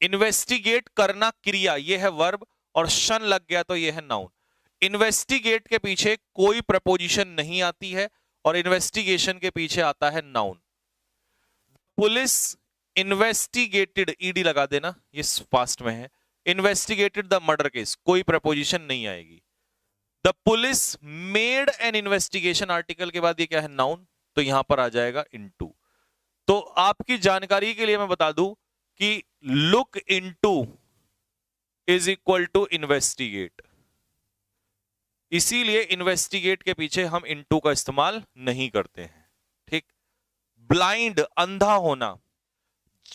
इन्वेस्टिगेट करना क्रिया, ये है वर्ब, और शन लग गया तो ये है नाउन। इन्वेस्टिगेट के पीछे कोई प्रपोजिशन नहीं आती है और इन्वेस्टिगेशन के पीछे आता है नाउन। पुलिस इन्वेस्टिगेटेड, ईडी लगा देना, ये फास्ट में है। इन्वेस्टिगेटेड द मर्डर केस, कोई प्रपोजिशन नहीं आएगी। The police made an investigation, article के बाद ये क्या है? नाउन, तो यहां पर आ जाएगा इनटू। तो आपकी जानकारी के लिए मैं बता दूं कि look into is equal to investigate, इसीलिए इन्वेस्टिगेट के पीछे हम इनटू का इस्तेमाल नहीं करते हैं। ठीक। ब्लाइंड, अंधा होना,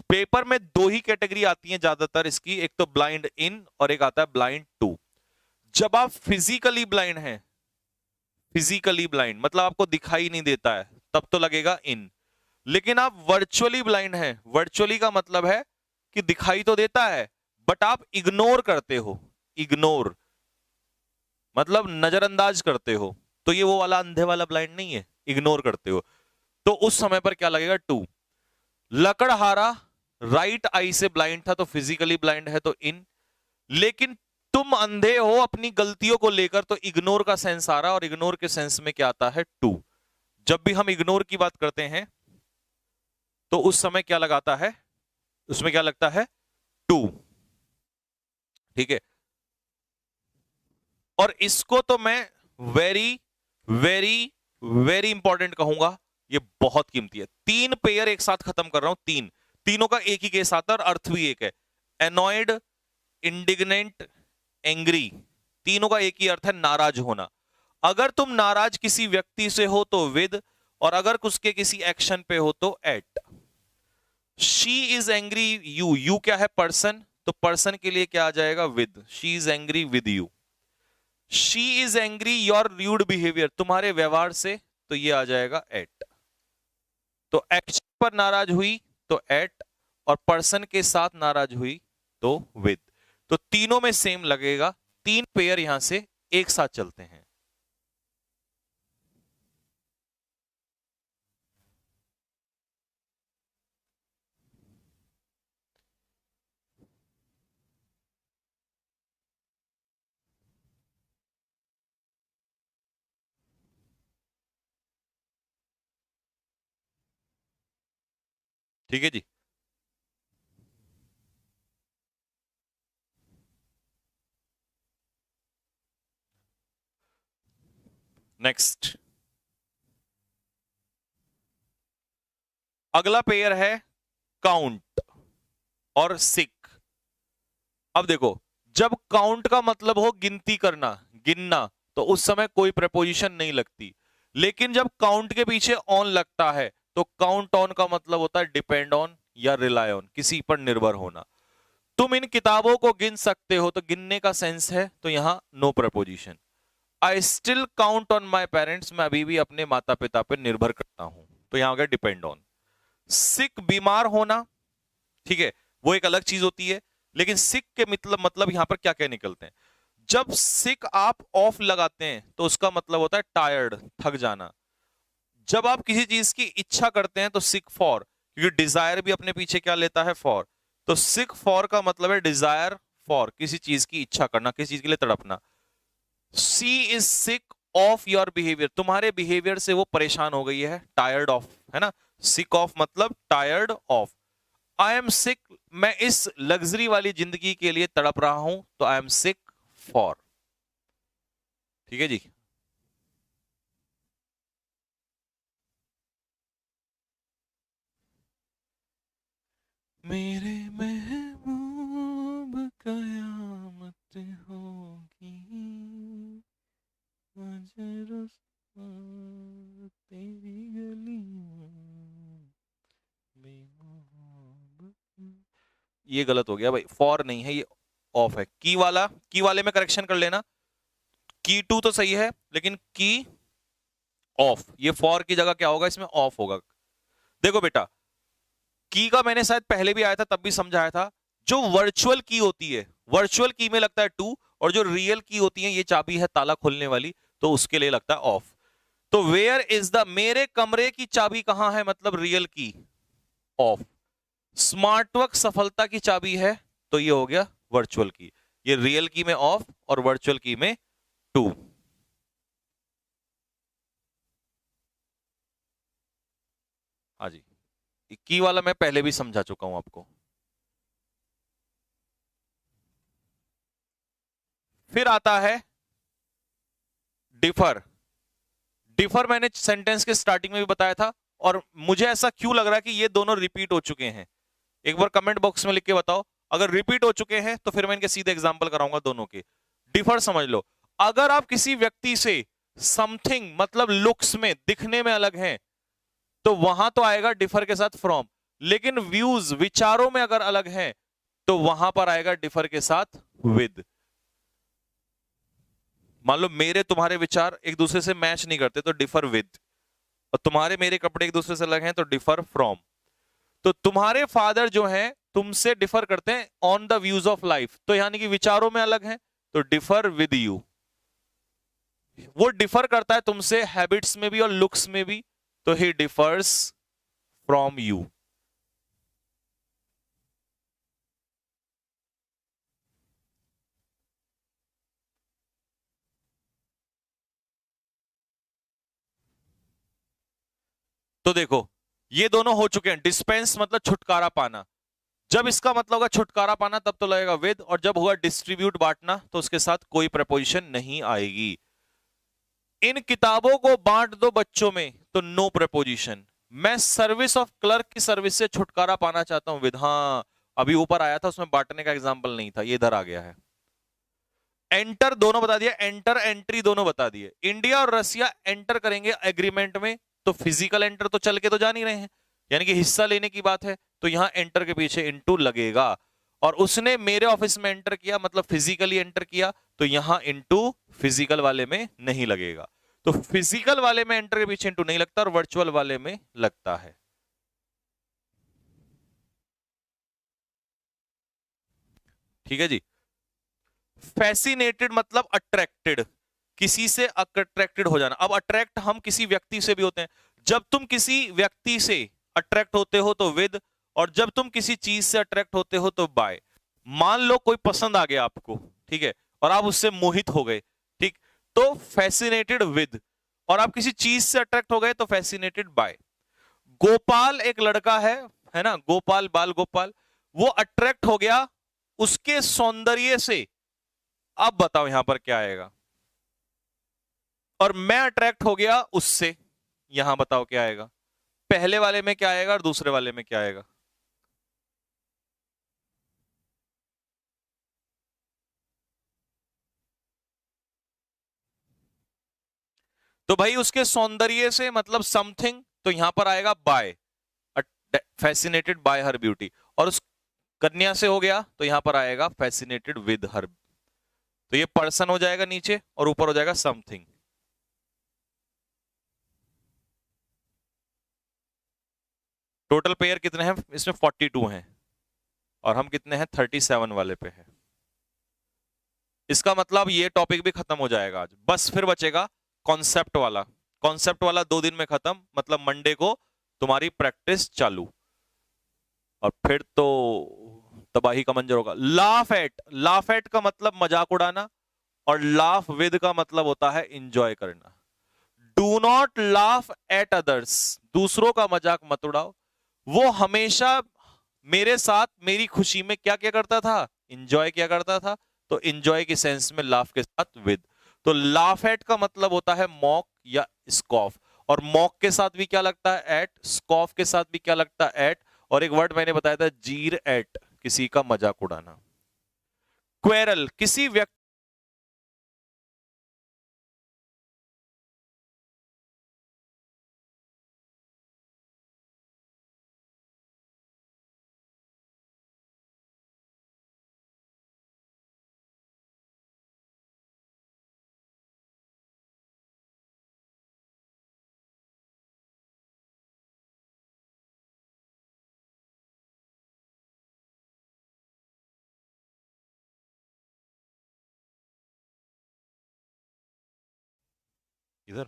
पेपर में दो ही कैटेगरी आती हैं ज्यादातर इसकी, एक तो ब्लाइंड इन और एक आता है ब्लाइंड टू। जब आप फिजिकली ब्लाइंड हैं, फिजिकली ब्लाइंड मतलब आपको दिखाई नहीं देता है, तब तो लगेगा इन। लेकिन आप वर्चुअली ब्लाइंड हैं, वर्चुअली का मतलब है कि दिखाई तो देता है बट आप इग्नोर करते हो, इग्नोर मतलब नजरअंदाज करते हो, तो ये वो वाला अंधे वाला ब्लाइंड नहीं है, इग्नोर करते हो, तो उस समय पर क्या लगेगा? टू। लकड़हारा राइट आई से ब्लाइंड था तो फिजिकली ब्लाइंड है तो इन। लेकिन तुम अंधे हो अपनी गलतियों को लेकर तो इग्नोर का सेंस आ रहा, और इग्नोर के सेंस में क्या आता है? टू। जब भी हम इग्नोर की बात करते हैं तो उस समय क्या लगाता है? उसमें क्या लगता है? टू। ठीक है। और इसको तो मैं वेरी वेरी वेरी इंपॉर्टेंट कहूंगा, ये बहुत कीमती है। तीन पेयर एक साथ खत्म कर रहा हूं, तीनों का एक ही केस आता है और अर्थ भी एक है। एनॉयड, इंडिग्नेंट, एंग्री, तीनों का एक ही अर्थ है, नाराज होना। अगर तुम नाराज किसी व्यक्ति से हो तो विद, और अगर उसके किसी एक्शन पे हो तो at. She is angry you, you क्या है? पर्सन, तो पर्सन के लिए क्या आ जाएगा? With. She is angry with you. She is angry your rude behaviour, तुम्हारे व्यवहार से, तो ये आ जाएगा एट। तो एक्शन पर नाराज हुई तो एट, और पर्सन के साथ नाराज हुई तो विद। तो तीनों में सेम लगेगा, तीन पेयर यहां से एक साथ चलते हैं। ठीक है जी। नेक्स्ट, अगला पेयर है काउंट और सिक। अब देखो, जब काउंट का मतलब हो गिनती करना, गिनना, तो उस समय कोई प्रपोजिशन नहीं लगती। लेकिन जब काउंट के पीछे ऑन लगता है तो काउंट ऑन का मतलब होता है डिपेंड ऑन या रिलाय ऑन, किसी पर निर्भर होना। तुम इन किताबों को गिन सकते हो, तो गिनने का सेंस है, तो यहां no preposition. I still count on my parents, मैं अभी भी अपने माता पिता पर निर्भर करता हूं, तो यहां हो गया डिपेंड ऑन। सिक, बीमार होना, ठीक है, वो एक अलग चीज होती है। लेकिन सिक के मतलब यहां पर क्या क्या निकलते हैं? जब सिक आप ऑफ लगाते हैं तो उसका मतलब होता है टायर्ड, थक जाना। जब आप किसी चीज की इच्छा करते हैं तो सिक फॉर, क्योंकि डिजायर भी अपने पीछे क्या लेता है? फॉर। तो सिक फॉर का मतलब है डिजायर फॉर, किसी चीज की इच्छा करना, किसी चीज के लिए तड़पना। She is sick of your behaviour, तुम्हारे बिहेवियर से वो परेशान हो गई है, टायर्ड ऑफ, है ना? सिक ऑफ मतलब tired of. I am sick, मैं इस लग्जरी वाली जिंदगी के लिए तड़प रहा हूं, तो आई एम सिक फॉर। ठीक है जी। मेरे महबूब कयामत होगी, तेरी गलियों में। ये गलत हो गया भाई, फॉर नहीं है, ये ऑफ है। की वाला, की वाले में करेक्शन कर लेना। की टू तो सही है, लेकिन की ऑफ, ये फॉर की जगह क्या होगा? इसमें ऑफ होगा। देखो बेटा, की का मैंने शायद पहले भी आया था, तब भी समझाया था। जो वर्चुअल की होती है, वर्चुअल की में लगता है टू, और जो रियल की होती है, ये चाबी है ताला खोलने वाली, तो उसके लिए लगता है ऑफ। तो वेयर इज द, मेरे कमरे की चाबी कहां है, मतलब रियल की, ऑफ। स्मार्ट वर्क सफलता की चाबी है, तो ये हो गया वर्चुअल की। ये रियल की में ऑफ और वर्चुअल की में टू। हाँ जी, की वाला मैं पहले भी समझा चुका हूं आपको। फिर आता है डिफर। डिफर मैंने सेंटेंस के स्टार्टिंग में भी बताया था, और मुझे ऐसा क्यों लग रहा है कि ये दोनों रिपीट हो चुके हैं, एक बार कमेंट बॉक्स में लिख के बताओ। अगर रिपीट हो चुके हैं तो फिर मैं इनके सीधे एग्जांपल कराऊंगा दोनों के। डिफर समझ लो, अगर आप किसी व्यक्ति से समथिंग मतलब लुक्स में, दिखने में अलग हैं, तो वहां तो आएगा डिफर के साथ फ्रॉम। लेकिन व्यूज, विचारों में अगर अलग हैं, तो वहां पर आएगा डिफर के साथ विद। मान लो मेरे तुम्हारे विचार एक दूसरे से मैच नहीं करते, तो डिफर विद। और तुम्हारे मेरे कपड़े एक दूसरे से अलग हैं, तो डिफर फ्रॉम। तो तुम्हारे फादर जो हैं तुमसे डिफर करते हैं on the views of life, तो यानी कि विचारों में अलग हैं, तो डिफर विद यू। वो डिफर करता है तुमसे हैबिट्स में भी और लुक्स में भी, तो ही डिफर्स फ्रॉम यू। तो देखो, ये दोनों हो चुके हैं। डिस्पेंस मतलब छुटकारा पाना, जब इसका मतलब होगा छुटकारा पाना तब तो लगेगा विद, और जब होगा डिस्ट्रीब्यूट बांटना तो उसके साथ कोई प्रपोजिशन नहीं आएगी। इन किताबों को बांट दो बच्चों में, तो नो प्रपोजिशन। मैं सर्विस ऑफ क्लर्क की सर्विस से छुटकारा पाना चाहता हूं विद। हाँ, अभी ऊपर आया था उसमें बांटने का एग्जाम्पल नहीं था, ये इधर आ गया है। एंटर दोनों बता दिया, एंटर एंट्री दोनों बता दिए। इंडिया और रसिया एंटर करेंगे एग्रीमेंट में, तो फिजिकल एंटर तो चल के तो जा नहीं रहे हैं, यानी कि हिस्सा लेने की बात है, तो यहां एंटर के पीछे इनटू लगेगा। और उसने मेरे ऑफिस में एंटर किया मतलब फिजिकली एंटर किया, तो यहां इनटू फिजिकल वाले में नहीं लगेगा। तो फिजिकल वाले में एंटर के पीछे इनटू नहीं लगता, और वर्चुअल वाले में लगता है। ठीक है जी। फैसिनेटेड मतलब अट्रैक्टेड, किसी से अट्रैक्टेड हो जाना। अब अट्रैक्ट हम किसी व्यक्ति से भी होते हैं। जब तुम किसी व्यक्ति से अट्रैक्ट होते हो तो विद, और जब तुम किसी चीज से अट्रैक्ट होते हो तो बाय। मान लो कोई पसंद आ गया आपको, ठीक है, और आप उससे मोहित हो गए, ठीक, तो फैसिनेटेड विद। और आप किसी चीज से अट्रैक्ट हो गए तो फैसिनेटेड बाय। गोपाल एक लड़का है ना, गोपाल, बाल गोपाल, वो अट्रैक्ट हो गया उसके सौंदर्य से। अब बताओ यहां पर क्या आएगा। और मैं अट्रैक्ट हो गया उससे, यहां बताओ क्या आएगा। पहले वाले में क्या आएगा और दूसरे वाले में क्या आएगा। तो भाई उसके सौंदर्य से मतलब समथिंग, तो यहां पर आएगा by, fascinated by her beauty. और उस कन्या से हो गया तो यहां पर आएगा फैसिनेटेड विद हर। तो ये पर्सन हो जाएगा नीचे, और ऊपर हो जाएगा समथिंग। टोटल पेयर कितने हैं इसमें, 42 हैं, और हम कितने हैं, 37 वाले पे हैं। इसका मतलब ये टॉपिक भी खत्म हो जाएगा आज, बस फिर बचेगा कॉन्सेप्ट वाला। कॉन्सेप्ट वाला 2 दिन में खत्म, मतलब मंडे को तुम्हारी प्रैक्टिस चालू, और फिर तो तबाही का मंजर होगा। लाफ एट, लाफ एट का मतलब मजाक उड़ाना, और लाफ विद का मतलब होता है इंजॉय करना। Do not laugh at others, दूसरों का मजाक मत उड़ाओ। वो हमेशा मेरे साथ मेरी खुशी में क्या क्या करता था, इंजॉय क्या करता था। तो इंजॉय की सेंस में लाफ के साथ विद। तो लाफ एट का मतलब होता है मॉक या स्कॉफ, और मॉक के साथ भी क्या लगता है, एट। स्कॉफ के साथ भी क्या लगता है, एट। और एक वर्ड मैंने बताया था, जीर एट, किसी का मजाक उड़ाना। क्वेरल किसी व्यक्ति, इधर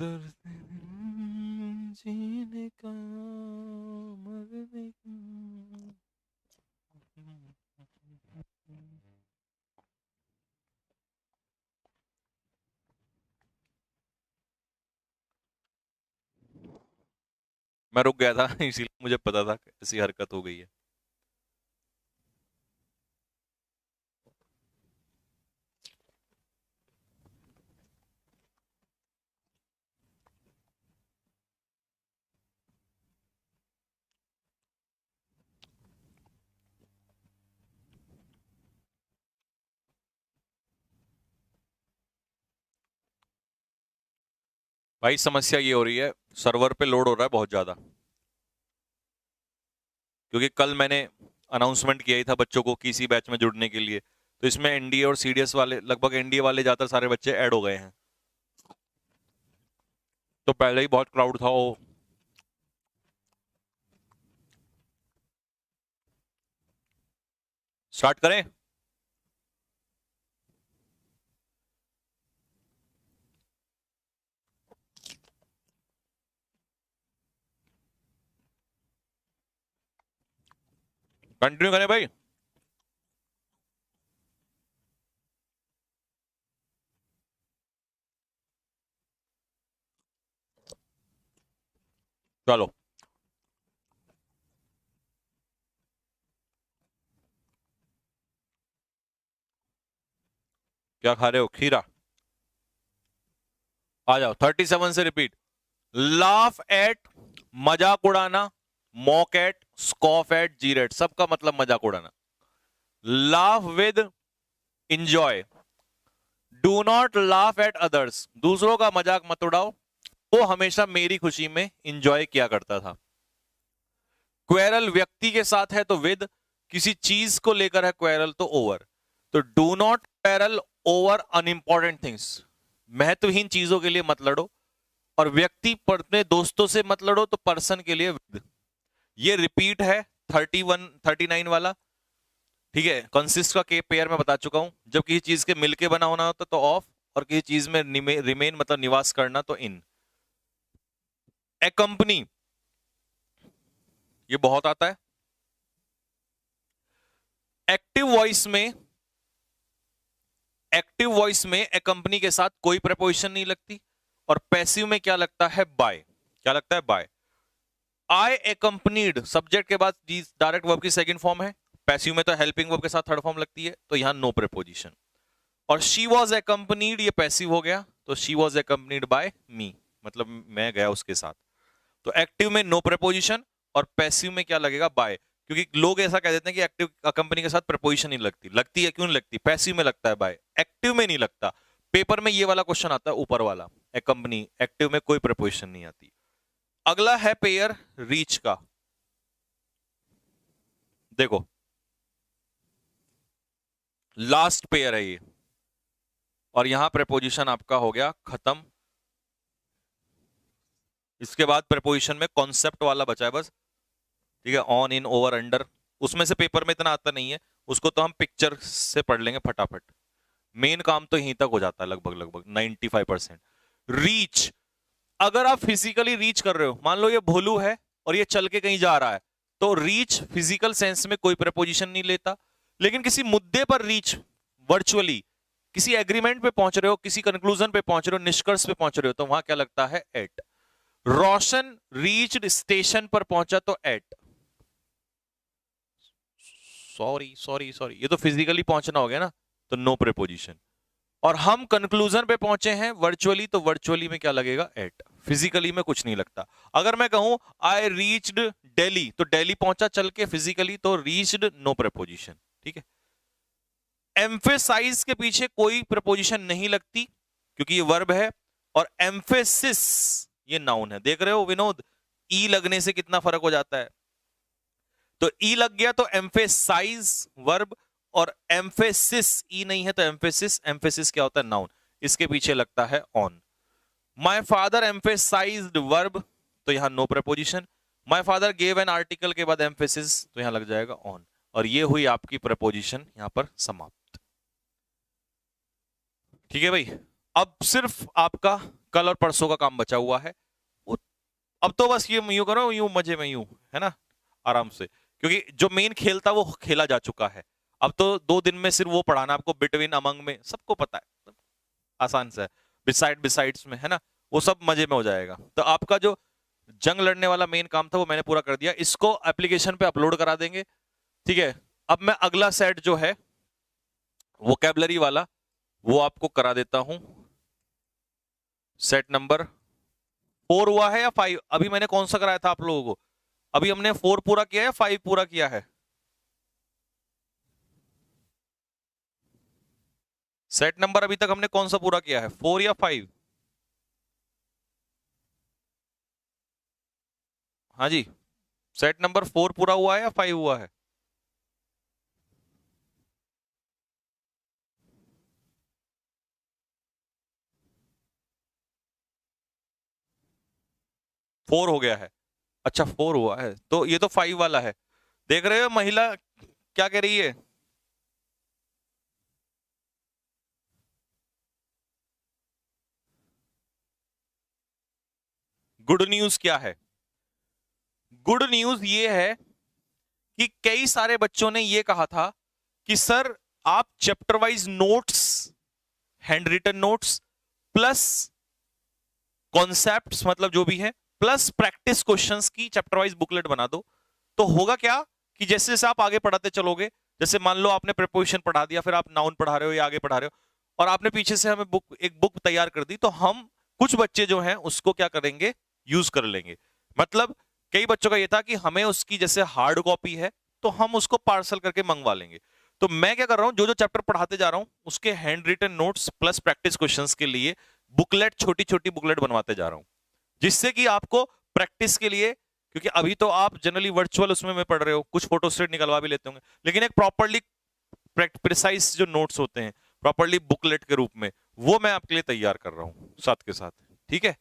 दर्द जीने का मरने का। मैं रुक गया था इसीलिए मुझे पता था ऐसी हरकत हो गई है। भाई समस्या ये हो रही है, सर्वर पे लोड हो रहा है बहुत ज्यादा, क्योंकि कल मैंने अनाउंसमेंट किया ही था बच्चों को किसी बैच में जुड़ने के लिए, तो इसमें एनडीए और सीडीएस वाले, लगभग एनडीए वाले ज्यादातर सारे बच्चे ऐड हो गए हैं। तो पहले ही बहुत क्राउड था वो। स्टार्ट करें? कंटिन्यू करें भाई? चलो। क्या खा रहे हो? खीरा? आ जाओ 37 से रिपीट। लाफ एट, मजाक उड़ाना, मॉक एट, स्कॉफ एट, जीर एट, सबका मतलब मजाक उड़ाना। Laugh with, enjoy. Do not laugh at others, दूसरों का मजाक मत उड़ाओ, वो हमेशा मेरी खुशी में इंजॉय किया करता था। क्वेरल व्यक्ति के साथ है तो विद, किसी चीज को लेकर है क्वेरल तो ओवर। तो do not quarrel over unimportant things, महत्वहीन चीजों के लिए मत लड़ो। और व्यक्ति पर अपने दोस्तों से मत लड़ो, तो पर्सन के लिए विद। ये रिपीट है 31 39 वाला, ठीक है। कंसिस्ट का के पेयर में बता चुका हूं, जब किसी चीज के मिलके बना होना होता तो ऑफ, और किसी चीज में रिमेन मतलब निवास करना तो इन। ए कंपनी, ये बहुत आता है। एक्टिव वॉइस में, एक्टिव वॉइस में ए कंपनी के साथ कोई प्रपोजिशन नहीं लगती। और पैसिव में क्या लगता है? बाय। क्या लगता है? बाय। आई एकम्पनीड, सब्जेक्ट के बाद डायरेक्ट वर्ब की सेकंड फॉर्म है। पैसिव में तो हेल्पिंग वर्ब के साथ थर्ड फॉर्म लगती है, तो यहां नो प्रीपोजिशन। और शी वॉज एकम्पनीड, ये पैसिव हो गया, तो शी वॉज एकम्पनीड बाय मी, मतलब मैं गया उसके साथ। तो एक्टिव में नो प्रीपोजिशन, और पैसिव में क्या लगेगा? बाय। क्योंकि लोग ऐसा कह देते हैं कि एक्टिव कंपनी के साथ प्रपोजिशन नहीं लगती, लगती है, क्यों नहीं लगती? पैसिव में लगता है बाय, एक्टिव में नहीं लगता। पेपर में ये वाला क्वेश्चन आता है ऊपर वाला, ए कंपनी, एक्टिव में कोई प्रपोजिशन नहीं आती। अगला है पेयर रीच का। देखो लास्ट पेयर है ये, और यहां प्रपोजिशन आपका हो गया खत्म। इसके बाद प्रपोजिशन में कॉन्सेप्ट वाला बचा है बस, ठीक है। ऑन, इन, ओवर, अंडर, उसमें से पेपर में इतना आता नहीं है, उसको तो हम पिक्चर से पढ़ लेंगे फटाफट। मेन काम तो यहीं तक हो जाता है लगभग लगभग 95%। रीच, अगर आप फिजिकली रीच कर रहे हो, मान लो ये भोलू है और ये चल के कहीं जा रहा है, तो रीच फिजिकल सेंस में कोई प्रपोजिशन नहीं लेता। लेकिन किसी मुद्दे पर रीच वर्चुअली, किसी एग्रीमेंट पे पहुंच रहे हो, किसी कंक्लूजन पे पहुंच रहे हो, निष्कर्ष पे पहुंच रहे हो, तो वहां क्या लगता है? एट। रोशन रीच्ड स्टेशन पर पहुंचा तो एट। सॉरी सॉरी सॉरी, ये तो फिजिकली पहुंचना हो गया ना, तो नो प्रीपोजिशन। और हम कंक्लूजन पे पहुंचे हैं वर्चुअली, तो वर्चुअली में क्या लगेगा? एट। फिजिकली में कुछ नहीं लगता। अगर मैं कहूं आई रीच्ड दिल्ली, तो दिल्ली पहुंचा चल के फिजिकली, तो रीच्ड नो प्रपोजिशन, ठीक है। एम्फेसाइज के पीछे कोई प्रपोजिशन नहीं लगती, क्योंकि ये वर्ब है। और एम्फेसिस ये नाउन है, देख रहे हो विनोद, ई लगने से कितना फर्क हो जाता है। तो ई लग गया तो एम्फेसाइज वर्ब, और एम्फेसिस ई नहीं है तो एम्फेसिस, एम्फेसिस क्या होता है? नाउन, इसके पीछे लगता है on. My father emphasized verb, तो यहां no preposition. My father gave an article के बाद एम्फेसिस, तो यहां लग जाएगा ऑन। और ये हुई आपकी प्रपोजिशन यहां पर समाप्त, ठीक है भाई। अब सिर्फ आपका कल और परसों का काम बचा हुआ है। वो अब तो बस ये यूं करो, यूं मजे में यूं, है ना, आराम से, क्योंकि जो मेन खेल था वो खेला जा चुका है। अब तो 2 दिन में सिर्फ वो पढ़ाना आपको, बिटवीन अमंग में सबको पता है, आसान सा है, बिसाइड्स में, है ना, वो सब मजे में हो जाएगा। तो आपका जो जंग लड़ने वाला मेन काम था वो मैंने पूरा कर दिया, इसको एप्लीकेशन पे अपलोड करा देंगे, ठीक है। अब मैं अगला सेट जो है वोकैबुलरी वाला वो आपको करा देता हूं। सेट नंबर 4 हुआ है या 5? अभी मैंने कौन सा कराया था आप लोगों को? अभी हमने 4 पूरा किया है, 5 पूरा किया है? सेट नंबर अभी तक हमने कौन सा पूरा किया है, 4 या 5? हाँ जी, सेट नंबर 4 पूरा हुआ है या 5 हुआ है? फोर हो गया है, अच्छा 4 हुआ है, तो ये तो 5 वाला है। देख रहे हो महिला क्या कह रही है? गुड न्यूज क्या है? गुड न्यूज ये है कि कई सारे बच्चों ने ये कहा था कि सर आप chapter wise notes, handwritten notes plus concepts, मतलब जो भी है, प्लस प्रैक्टिस क्वेश्चंस की चैप्टर वाइज बुकलेट बना दो। तो होगा क्या कि जैसे जैसे आप आगे पढ़ाते चलोगे, जैसे मान लो आपने प्रीपोजिशन पढ़ा दिया, फिर आप नाउन पढ़ा रहे हो या आगे पढ़ा रहे हो, और आपने पीछे से हमें एक बुक तैयार कर दी, तो हम कुछ बच्चे जो हैं उसको क्या करेंगे, यूज कर लेंगे। मतलब कई बच्चों का ये था कि हमें उसकी जैसे हार्ड कॉपी है तो हम उसको पार्सल करके मंगवा लेंगे। तो मैं क्या कर रहा हूं, जो जो चैप्टर पढ़ाते जा रहा हूं उसके handwritten notes plus practice questions के लिए बुकलेट, छोटी छोटी बुकलेट बनवाते जा रहा हूं, जिससे कि आपको प्रैक्टिस के लिए, क्योंकि अभी तो आप जनरली वर्चुअल उसमें में पढ़ रहे हो, कुछ फोटो स्टेट निकलवा भी लेते होंगे, लेकिन एक प्रॉपरली प्रिसाइज जो नोट्स होते हैं प्रॉपरली बुकलेट के रूप में, वो मैं आपके लिए तैयार कर रहा हूं साथ के साथ, ठीक है।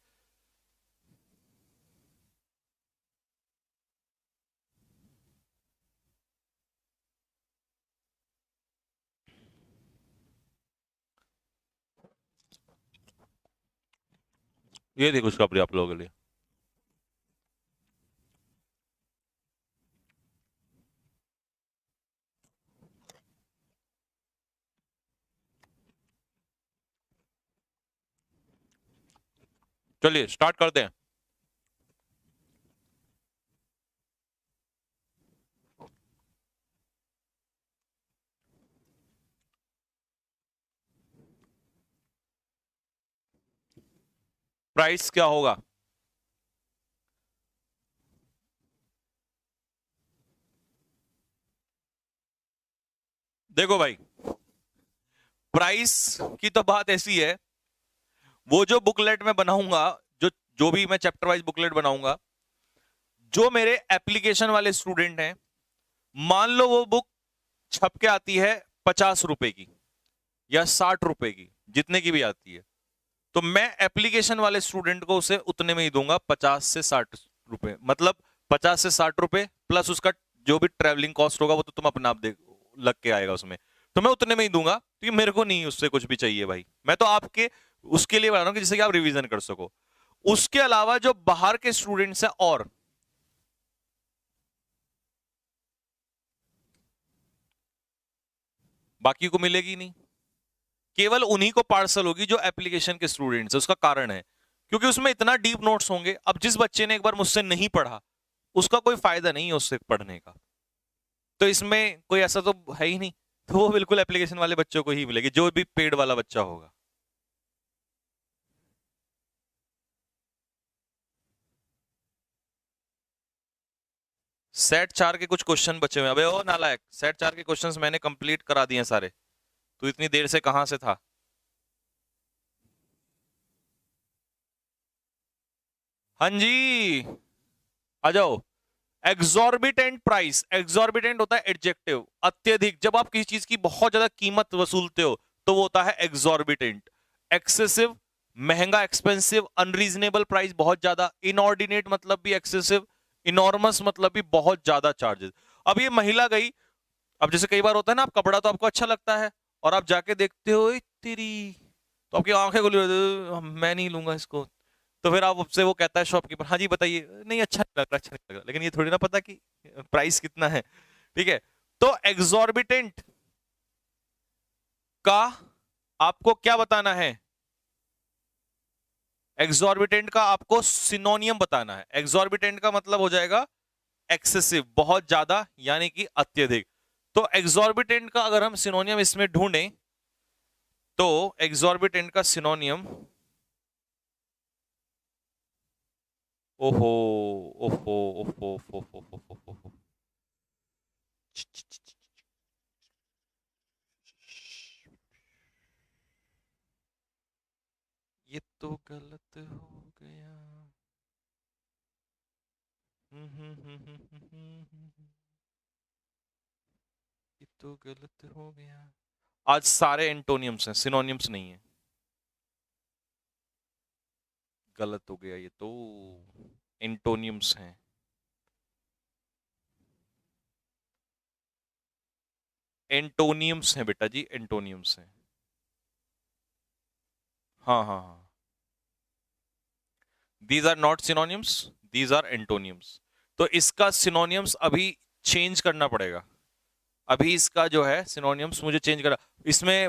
ये देखो उसका आप लोगों के लिए। चलिए स्टार्ट करते हैं। प्राइस क्या होगा? देखो भाई, प्राइस की तो बात ऐसी है, वो जो बुकलेट में बनाऊंगा, जो जो भी मैं चैप्टर वाइज बुकलेट बनाऊंगा, जो मेरे एप्लीकेशन वाले स्टूडेंट हैं, मान लो वो बुक छप के आती है 50 रुपए की या 60 रुपए की, जितने की भी आती है, तो मैं एप्लीकेशन वाले स्टूडेंट को उसे उतने में ही दूंगा, 50 से 60 रुपए, मतलब 50 से 60 रुपए प्लस उसका जो भी ट्रेवलिंग कॉस्ट होगा वो तो तुम अपने आप देख, लग के आएगा उसमें, तो मैं उतने में ही दूंगा, क्योंकि मेरे को नहीं उससे कुछ भी चाहिए भाई, मैं तो आपके उसके लिए बना रहा हूं कि जिससे कि आप रिवीजन कर सको। उसके अलावा जो बाहर के स्टूडेंट्स हैं, और बाकी को मिलेगी नहीं, केवल उन्हीं को पार्सल होगी जो एप्लीकेशन के स्टूडेंट्स है। उसका कारण है क्योंकि उसमें इतना डीप नोट्स होंगे, अब जिस बच्चे ने एक बार मुझसे नहीं पढ़ा उसका कोई फायदा नहीं है उससे पढ़ने का, तो इसमें कोई ऐसा तो है ही नहीं, तो वो बिल्कुल एप्लीकेशन वाले बच्चों को ही मिलेगी, जो भी पेड वाला बच्चा होगा। सेट 4 के कुछ क्वेश्चन बचे हुए हैं। अबे ओ नालायक, सेट 4 के क्वेश्चंस मैंने कंप्लीट करा दिए हैं सारे, तू इतनी देर से कहां से था? हाँ जी, आ जाओ। एग्जॉर्बिटेंट प्राइस, एग्जॉर्बिटेंट होता है एडजेक्टिव, अत्यधिक, जब आप किसी चीज की बहुत ज्यादा कीमत वसूलते हो तो वो होता है एग्जॉर्बिटेंट। एक्सेसिव, महंगा, एक्सपेंसिव, अनरीजनेबल प्राइस, बहुत ज्यादा, इनऑर्डिनेट मतलब भी एक्सेसिव, इनॉर्मस मतलब भी बहुत ज्यादा चार्जेस। अब ये महिला गई, अब जैसे कई बार होता है ना, आप कपड़ा तो आपको अच्छा लगता है और आप जाके देखते हो, "ए तेरी तो आपकी आंखें खुली मैं नहीं लूंगा इसको। तो फिर आप उससे वो कहता है शॉपकीपर, हाँ जी बताइए, नहीं अच्छा नहीं लग रहा, अच्छा नहीं लग रहा, लेकिन ये थोड़ी ना पता कि प्राइस कितना है। ठीक है, तो एग्जॉर्बिटेंट का आपको क्या बताना है? एग्जॉर्बिटेंट का आपको सिनोनियम बताना है। एग्जॉर्बिटेंट का मतलब हो जाएगा एक्सेसिव, बहुत ज्यादा, यानी कि अत्यधिक। तो एग्जॉर्बिटेंट का अगर हम सिनोनियम इसमें ढूंढें, तो एग्जॉर्बिटेंट का सिनोनियम, ओहो ओहो ओहो ओहो ओहो ओहो, ये तो गलत हो गया। ये तो गलत हो गया। आज सारे एंटोनियम्स हैं, सिनोनियम्स नहीं है। गलत हो गया, ये तो एंटोनियम्स हैं। एंटोनियम्स हैं बेटा जी, एंटोनियम्स हैं। हाँ हाँ हाँ, these are not synonyms, these are antonyms. तो इसका सिनोनियम्स अभी चेंज करना पड़ेगा। अभी इसका जो है सिनोनियम्स मुझे चेंज करा, इसमें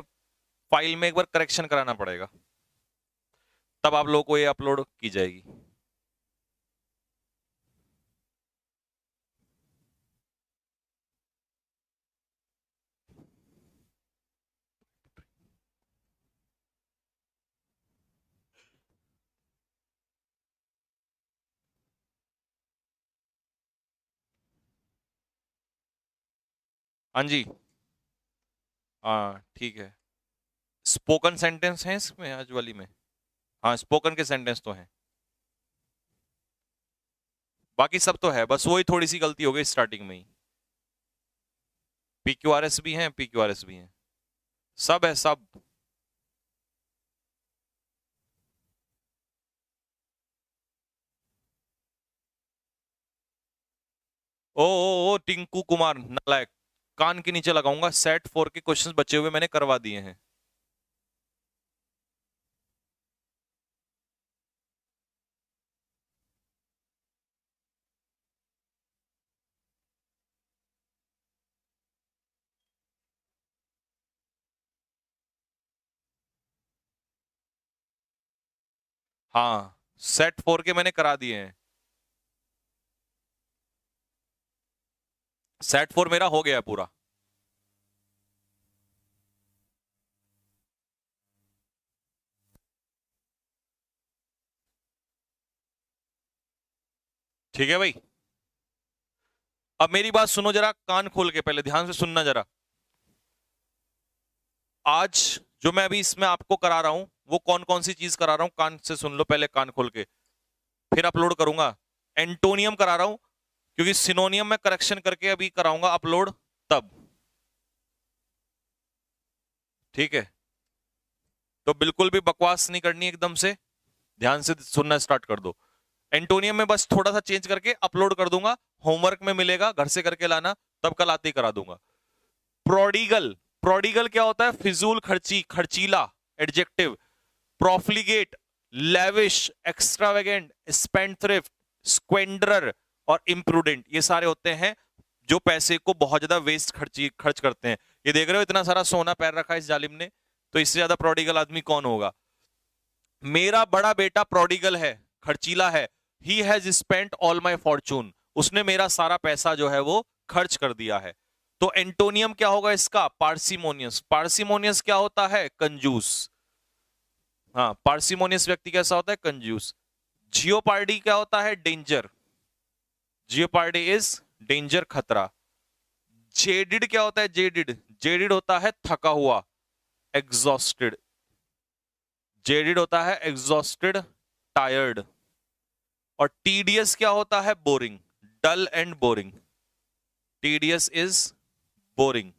फाइल में एक बार करेक्शन कराना पड़ेगा, तब आप लोगों को ये अपलोड की जाएगी। हाँ जी, हाँ ठीक है। स्पोकन सेंटेंस है इसमें आज वाली में? हाँ, स्पोकन के सेंटेंस तो हैं, बाकी सब तो है, बस वही थोड़ी सी गलती हो गई स्टार्टिंग में ही। PQRS भी हैं, PQRS भी हैं, सब है सब। ओ टिंकू कुमार नालायक, कान के नीचे लगाऊंगा। सेट 4 के क्वेश्चंस बचे हुए मैंने करवा दिए हैं। हाँ, सेट 4 के मैंने करा दिए हैं। सेट 4 मेरा हो गया है पूरा। ठीक है भाई, अब मेरी बात सुनो जरा, कान खोल के पहले ध्यान से सुनना जरा। आज जो मैं अभी इसमें आपको करा रहा हूं, वो कौन कौन सी चीज करा रहा हूं, कान से सुन लो पहले, कान खोल के, फिर अपलोड करूंगा। एंटोनियम करा रहा हूं, क्योंकि सिनोनियम में करेक्शन करके अभी कराऊंगा अपलोड, तब। ठीक है, तो बिल्कुल भी बकवास नहीं करनी एकदम से, ध्यान से सुनना स्टार्ट कर दो। एंटोनियम में बस थोड़ा सा चेंज करके अपलोड कर दूंगा, होमवर्क में मिलेगा, घर से करके लाना, तब कल आते ही करा दूंगा। प्रोडिगल, प्रोडिगल क्या होता है? फिजूल खर्ची, खर्चीला, एडजेक्टिव। प्रोफ्लिगेट, लेविश, एक्स्ट्रावेगेंट, स्पेंडथ्रिफ्ट, स्क्वेंडरर और इम्प्रूडेंट, ये सारे होते हैं जो पैसे को बहुत ज्यादा वेस्ट खर्च करते हैं। ये देख रहे हो इतना सारा सोना पैर रखा है इस जालिम ने, तो इससे ज्यादा प्रोडिगल आदमी कौन होगा? मेरा बड़ा बेटा प्रोडिगल है, खर्चीला है। He has spent all my Fortune, उसने मेरा सारा पैसा जो है वो खर्च कर दिया है। तो एंटोनियम क्या होगा इसका? पार्सिमोनियस। पार्सिमोनियस क्या होता है? कंजूस। हाँ, पार्सिमोनियस व्यक्ति कैसा होता है? कंजूस। जियोपार्डी क्या होता है? डेंजर। जियोपार्डी इज डेंजर, खतरा। जेडिड क्या होता है? जेडिड, जेडिड होता है थका हुआ, एग्जॉस्टेड। जेडिड होता है एग्जॉस्टेड, टायर्ड। और टीडीएस क्या होता है? Boring, dull and boring. TDS is boring,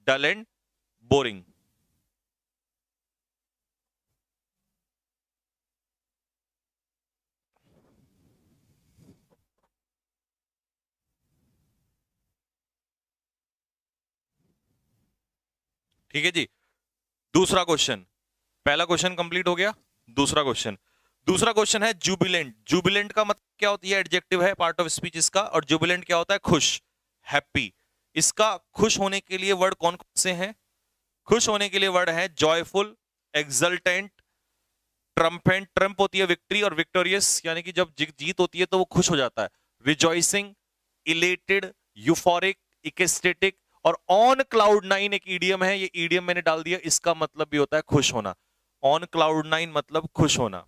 dull and boring. ठीक है जी। दूसरा क्वेश्चन, पहला क्वेश्चन कंप्लीट हो गया। दूसरा क्वेश्चन है जुबिलेंट। जुबिलेंट का मतलब क्या होता है? एडजेक्टिव है, पार्ट ऑफ स्पीच इसका। और जुबिलेंट क्या होता है? खुश, हैप्पी। इसका खुश होने के लिए वर्ड कौन कौन से हैं? खुश होने के लिए वर्ड है जॉयफुल, एक्सल्टेंट, ट्रम्पेंट। ट्रम्प होती है विक्ट्री, और विक्टोरियस यानी कि जब जीत होती है तो वो खुश हो जाता है। Rejoicing, elated, euphoric, ecstatic. और ऑन क्लाउड नाइन एक ईडियम है, ये ईडियम मैंने डाल दिया, इसका मतलब भी होता है खुश होना। ऑन क्लाउड नाइन मतलब खुश होना।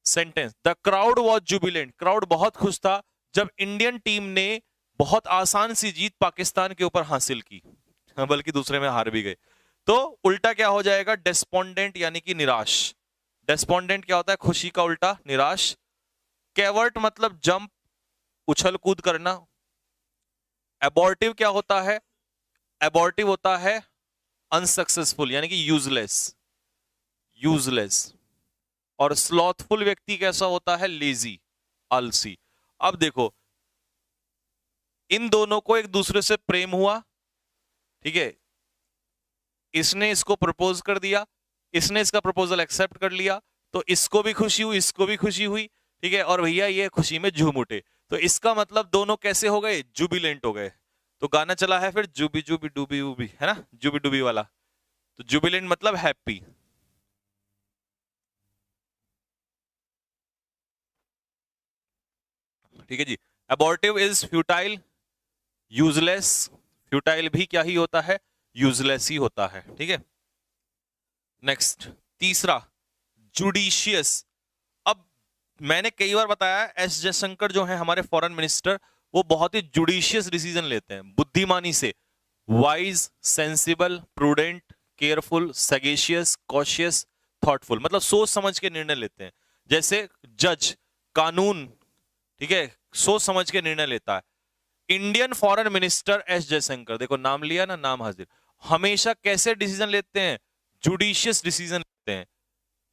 Sentence, the crowd was Jubilant. Crowd बहुत खुश था जब इंडियन टीम ने बहुत आसान सी जीत पाकिस्तान के ऊपर हासिल की, बल्कि दूसरे में हार भी गए। तो उल्टा क्या हो जाएगा? डेस्पोंडेंट यानी कि निराश। डेस्पोंडेंट क्या होता है? खुशी का उल्टा निराश। कैवर्ट मतलब जंप, उछल कूद करना। एबॉर्टिव क्या होता है? एबॉर्टिव होता है अनसक्सेसफुल यानी कि यूजलेस, यूजलेस। और स्लॉथफुल व्यक्ति कैसा होता है? लेजी, आलसी। अब देखो, इन दोनों को एक दूसरे से प्रेम हुआ, ठीक है, इसने इसको प्रपोज कर दिया, इसने इसका प्रपोजल एक्सेप्ट कर लिया, तो इसको भी खुशी हुई, इसको भी खुशी हुई, ठीक है, और भैया ये खुशी में झूम उठे। तो इसका मतलब दोनों कैसे हो गए? जुबिलेंट हो गए। तो गाना चला है फिर, जुबी जुबी डूबी उबी, है ना, जुबी डूबी वाला। तो जुबिलेंट मतलब हैप्पी। ठीक है जी। अबॉर्टिव इज फ्यूटाइल, यूजलेस। फ्यूटाइल भी क्या ही होता है? यूजलेस ही होता है। ठीक है, नेक्स्ट तीसरा, जुडिशियस। अब मैंने कई बार बताया, एस जयशंकर जो है हमारे फॉरेन मिनिस्टर, वो बहुत ही जुडिशियस डिसीजन लेते हैं, बुद्धिमानी से। Wise, sensible, prudent, careful, sagacious, cautious, thoughtful, मतलब सोच समझ के निर्णय लेते हैं। जैसे जज, कानून, ठीक है, सोच समझ के निर्णय लेता है। Indian foreign minister S Jaishankar, देखो नाम लिया ना, नाम हाजिर, हमेशा कैसे डिसीजन लेते हैं? जुडिशियस डिसीजन लेते हैं।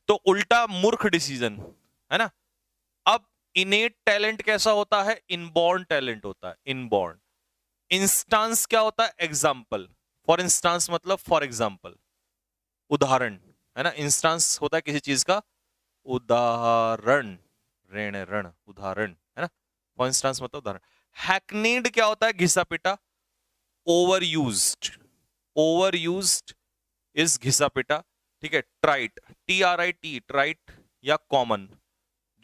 तो उल्टा मूर्ख डिसीजन, है ना। अब इनेट टैलेंट कैसा होता है? इनबॉर्न टैलेंट होता है, इनबॉर्न। इंस्टांस क्या होता है? एग्जाम्पल। फॉर इंस्टांस मतलब फॉर एग्जाम्पल, उदाहरण, है ना। इंस्टांस होता है किसी चीज का उदाहरण, ऋण ऋण, उदाहरण, है ना। फॉर इंस्टांस मतलब उदाहरण। हैकनीड क्या होता है? घिसा पिटा, over used. Over used is घिसा पिटा, ठीक है। ट्राइट, TRIT, ट्राइट या कॉमन,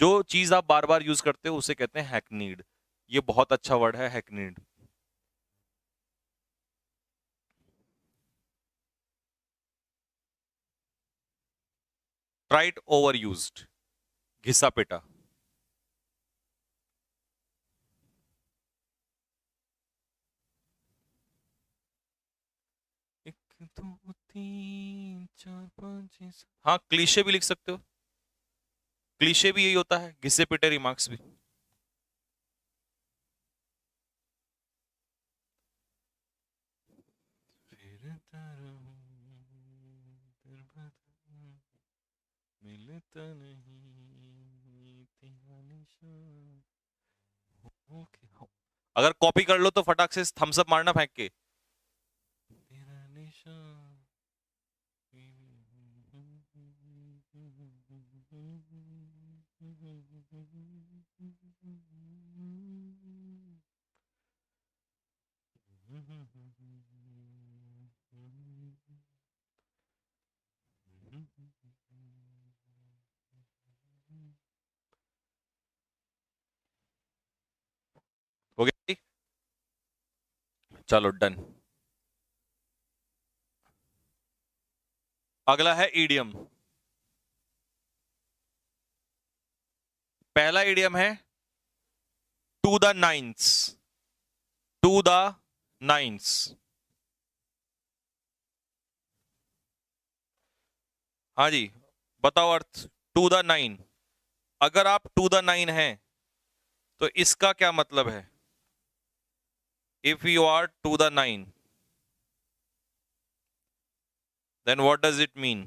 जो चीज आप बार बार यूज करते हो उसे कहते हैं हैकनीड। ये बहुत अच्छा वर्ड है, हैकनीड। ट्राइट, ओवर यूज्ड, घिसा पिटा। एक दो तीन चार पाँच छह सात, हाँ क्लीशे भी लिख सकते हो। क्लीशे भी यही होता है, घिसे पिटे रिमार्क्स भी। फिरता रहूं, मिलता नहीं तेरा निशान। ओके, अगर कॉपी कर लो तो फटाक से थम्स अप मारना फेंक के। तेरा निशान। हो गया जी? चलो डन। अगला है ईडियम। पहला ईडियम है to the nines. To the nines, हाँ जी, बताओ अर्थ। टू द नाइन, अगर आप टू द नाइन हैं तो इसका क्या मतलब है? If you are to the nine, then what does it mean?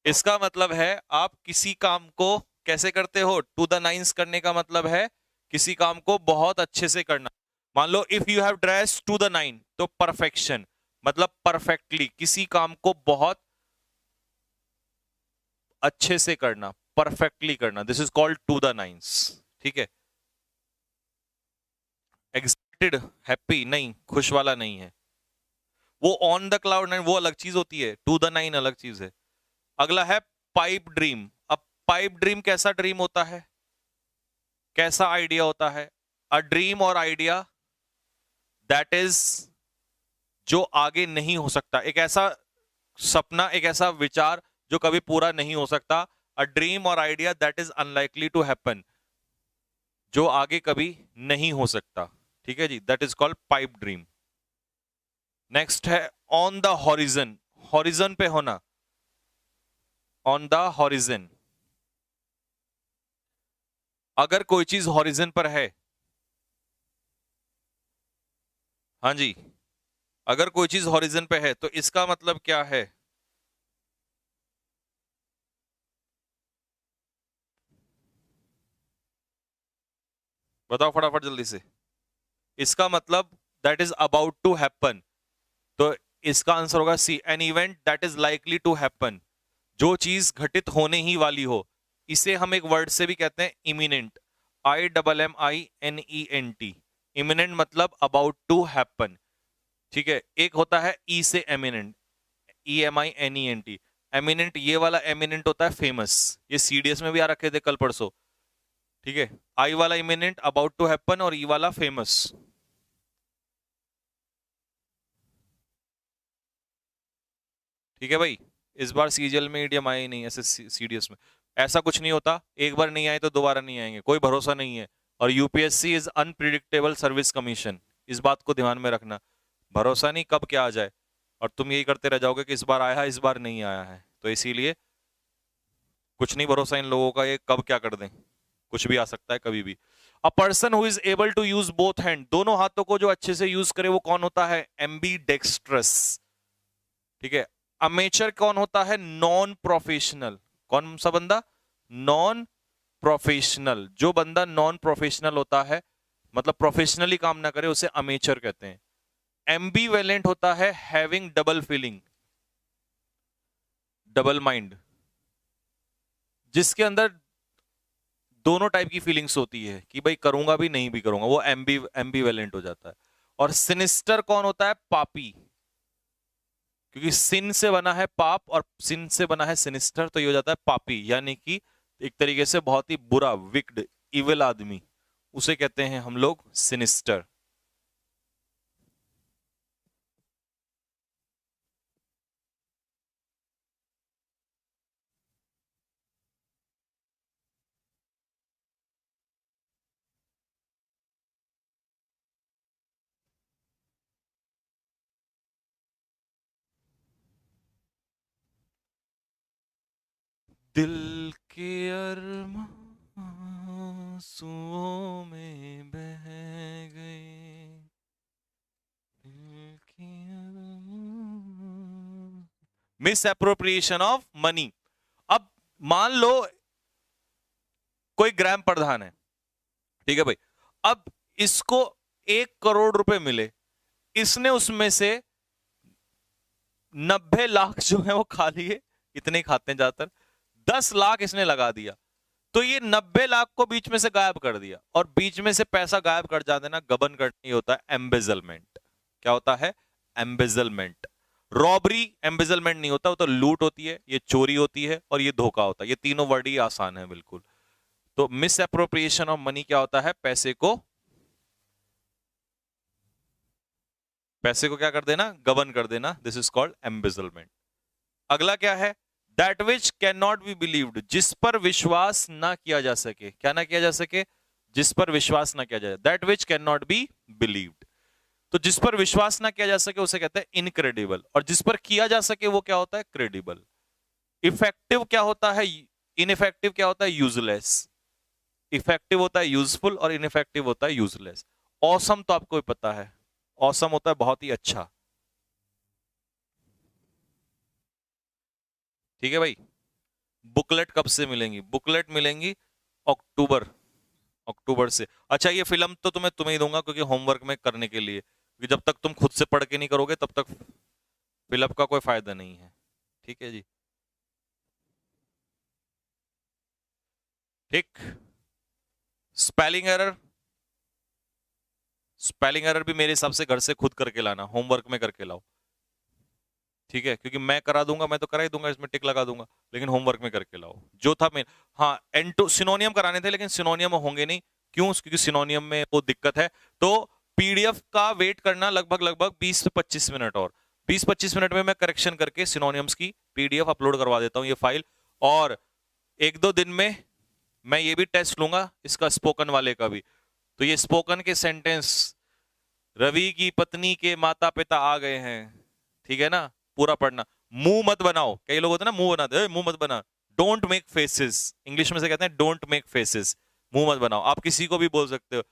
इसका मतलब है आप किसी काम को कैसे करते हो? टू द नाइन्स करने का मतलब है किसी काम को बहुत अच्छे से करना। मान लो if you have dress to the nine, तो परफेक्शन मतलब परफेक्टली, किसी काम को बहुत अच्छे से करना, परफेक्टली करना, this is called to the nines. ठीक है। एक्साइटेड, हैप्पी नहीं, खुश वाला नहीं है वो। ऑन द क्लाउड नाइन वो अलग चीज होती है, टू द नाइन अलग चीज है। अगला है पाइप ड्रीम। अब पाइप ड्रीम कैसा ड्रीम होता है, कैसा आइडिया होता है? अ ड्रीम और आइडिया दैट इज जो आगे नहीं हो सकता, एक ऐसा सपना, एक ऐसा विचार जो कभी पूरा नहीं हो सकता। अ ड्रीम और idea that is unlikely to happen, जो आगे कभी नहीं हो सकता। ठीक है जी, that is called pipe dream. Next है ऑन द हॉरिजन, हॉरिजन पे होना, ऑन द हॉरिजन। अगर कोई चीज हॉरिजन पर है, हाँ जी, अगर कोई चीज हॉरिजन पे है तो इसका मतलब क्या है? बताओ फटाफट जल्दी से। इसका मतलब that is about to happen, तो इसका आंसर होगा C, an event that is likely to happen, जो चीज घटित होने ही वाली हो। इसे हम एक वर्ड से भी कहते हैं इमिनेंट, IMMINENT। इमिनेंट मतलब अबाउट टू हैपन। ठीक है। एक होता है ई से एमिनेंट, EMINENT। एमिनेंट, ये वाला एमिनेंट होता है फेमस, ये CDS में भी आ रखे थे कल परसों। ठीक है। आई वाला इमिनेंट अबाउट टू हैपन, और ई वाला फेमस। ठीक है भाई। इस बार सीजीएल में ईडीएम आए ही नहीं, ऐसे CDS में ऐसा कुछ नहीं होता, एक बार नहीं आए तो दोबारा नहीं आएंगे, कोई भरोसा नहीं है। और UPSC is unpredictable service commission, इस बात को ध्यान में रखना। भरोसा नहीं कब क्या आ जाए, और तुम यही करते रह जाओगे कि इस बार आया है इस बार नहीं आया है, तो इसीलिए कुछ नहीं भरोसा इन लोगों का, ये कब क्या कर दें, कुछ भी आ सकता है कभी भी। A person who is able to use both hand, दोनों हाथों को जो अच्छे से यूज करे वो कौन होता है? एम्बी डेक्स्ट्रस। ठीक है। अमेचर कौन होता है? Non professional. कौन सा बंदा? Non professional. जो बंदा नॉन प्रोफेशनल होता है, मतलब प्रोफेशनली काम ना करे, उसे अमेचर कहते हैं। एम्बीवेलेंट होता है having double feeling, double mind, जिसके अंदर दोनों टाइप की फीलिंग्स होती है कि भाई करूंगा भी नहीं भी करूंगा, वो एम्बीवेलेंट हो जाता है। और सिनिस्टर कौन होता है? पापी, क्योंकि सिन से बना है पाप और सिन से बना है सिनिस्टर, तो ये हो जाता है पापी, यानी कि एक तरीके से बहुत ही बुरा, विक्ड, इविल आदमी, उसे कहते हैं हम लोग सिनिस्टर। दिल के अरमां आंसुओं में बह गए, दिल के मिस अप्रोप्रिएशन ऑफ मनी। अब मान लो कोई ग्राम प्रधान है, ठीक है भाई, अब इसको 1 करोड़ रुपए मिले, इसने उसमें से 90 लाख जो है वो खा लिए, इतने ही खाते हैं ज्यादातर, 10 लाख इसने लगा दिया, तो ये 90 लाख को बीच में से गायब कर दिया। और बीच में से पैसा गायब कर जा देना, गबन करना, ये होता है एम्बेजलमेंट। क्या होता है? एम्बेजलमेंट। रॉबरी एम्बेजलमेंट नहीं होता, वो तो लूट होती है, ये चोरी होती है, और ये धोखा होता है। ये तीनों वर्ड ही आसान है बिल्कुल। तो मिस अप्रोप्रिएशन ऑफ मनी क्या होता है? पैसे को क्या कर देना? गबन कर देना। This is called embezzlement. अगला क्या है? That which can not be believed, जिस पर विश्वास ना किया जा सके। क्या ना किया जा सके? जिस पर विश्वास ना किया जाए, that which can not be believed. तो जिस पर विश्वास ना किया जा सके उसे कहते हैं इनक्रेडिबल, और जिस पर किया जा सके वो क्या होता है? क्रेडिबल। इफेक्टिव क्या होता है? इनइफेक्टिव क्या होता है? यूजलेस। इफेक्टिव होता है यूजफुल, और इनइफेक्टिव होता है यूजलेस। ऑसम तो आपको ही पता है, ऑसम होता है बहुत ही अच्छा। ठीक है भाई। बुकलेट कब से मिलेंगी? बुकलेट मिलेंगी अक्टूबर अक्टूबर से। अच्छा, ये फिल्म तो तुम्हें ही दूंगा क्योंकि होमवर्क में करने के लिए, क्योंकि जब तक तुम खुद से पढ़ के नहीं करोगे तब तक फिल्म का कोई फायदा नहीं है। ठीक है जी। ठीक। स्पेलिंग एरर, स्पेलिंग एरर भी मेरे हिसाब से घर से खुद करके लाना, होमवर्क में करके लाओ। ठीक है, क्योंकि मैं करा दूंगा, मैं तो करा ही दूंगा, इसमें टिक लगा दूंगा, लेकिन होमवर्क में करके लाओ जो था मैं। हाँ, एंटो सिनोनियम कराने थे लेकिन सिनोनियम होंगे नहीं। क्यों? क्योंकि सिनोनियम में वो दिक्कत है। तो पीडीएफ का वेट करना लगभग लगभग 20 से 25 मिनट, और 20-25 मिनट में मैं करेक्शन करके सिनोनियम्स की पीडीएफ अपलोड करवा देता हूँ, ये फाइल। और 1-2 दिन में मैं ये भी टेस्ट लूंगा इसका, स्पोकन वाले का भी। तो ये स्पोकन के सेंटेंस, रवि की पत्नी के माता पिता आ गए हैं, ठीक है ना, पूरा पढ़ना। मुंह मत बनाओ, कई लोग होते हैं ना मुंह बनाते, मुंह मत बना। डोंट मेक फेसेस, इंग्लिश में से कहते हैं डोंट मेक फेसेस, मुंह मत बनाओ। आप किसी को भी बोल सकते हो,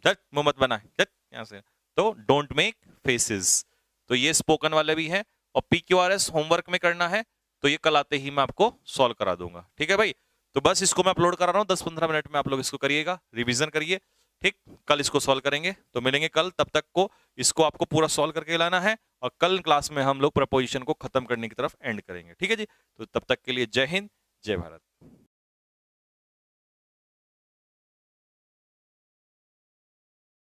चल मुंह मत बना, चल यहां से। तो डोंट मेक फेसेस। तो ये स्पोकन वाले भी है। और PQRS होमवर्क में करना है, तो ये कल आते ही मैं आपको सॉल्व करा दूंगा। ठीक है भाई, तो बस इसको मैं अपलोड करा रहा हूँ, 10-15 मिनट में आप लोग इसको करिएगा, रिवीजन करिए। ठीक, कल इसको सॉल्व करेंगे, तो मिलेंगे कल। तब तक को इसको आपको पूरा सॉल्व करके लाना है, और कल क्लास में हम लोग प्रपोजिशन को खत्म करने की तरफ एंड करेंगे। ठीक है जी, तो तब तक के लिए जय हिंद, जय भारत।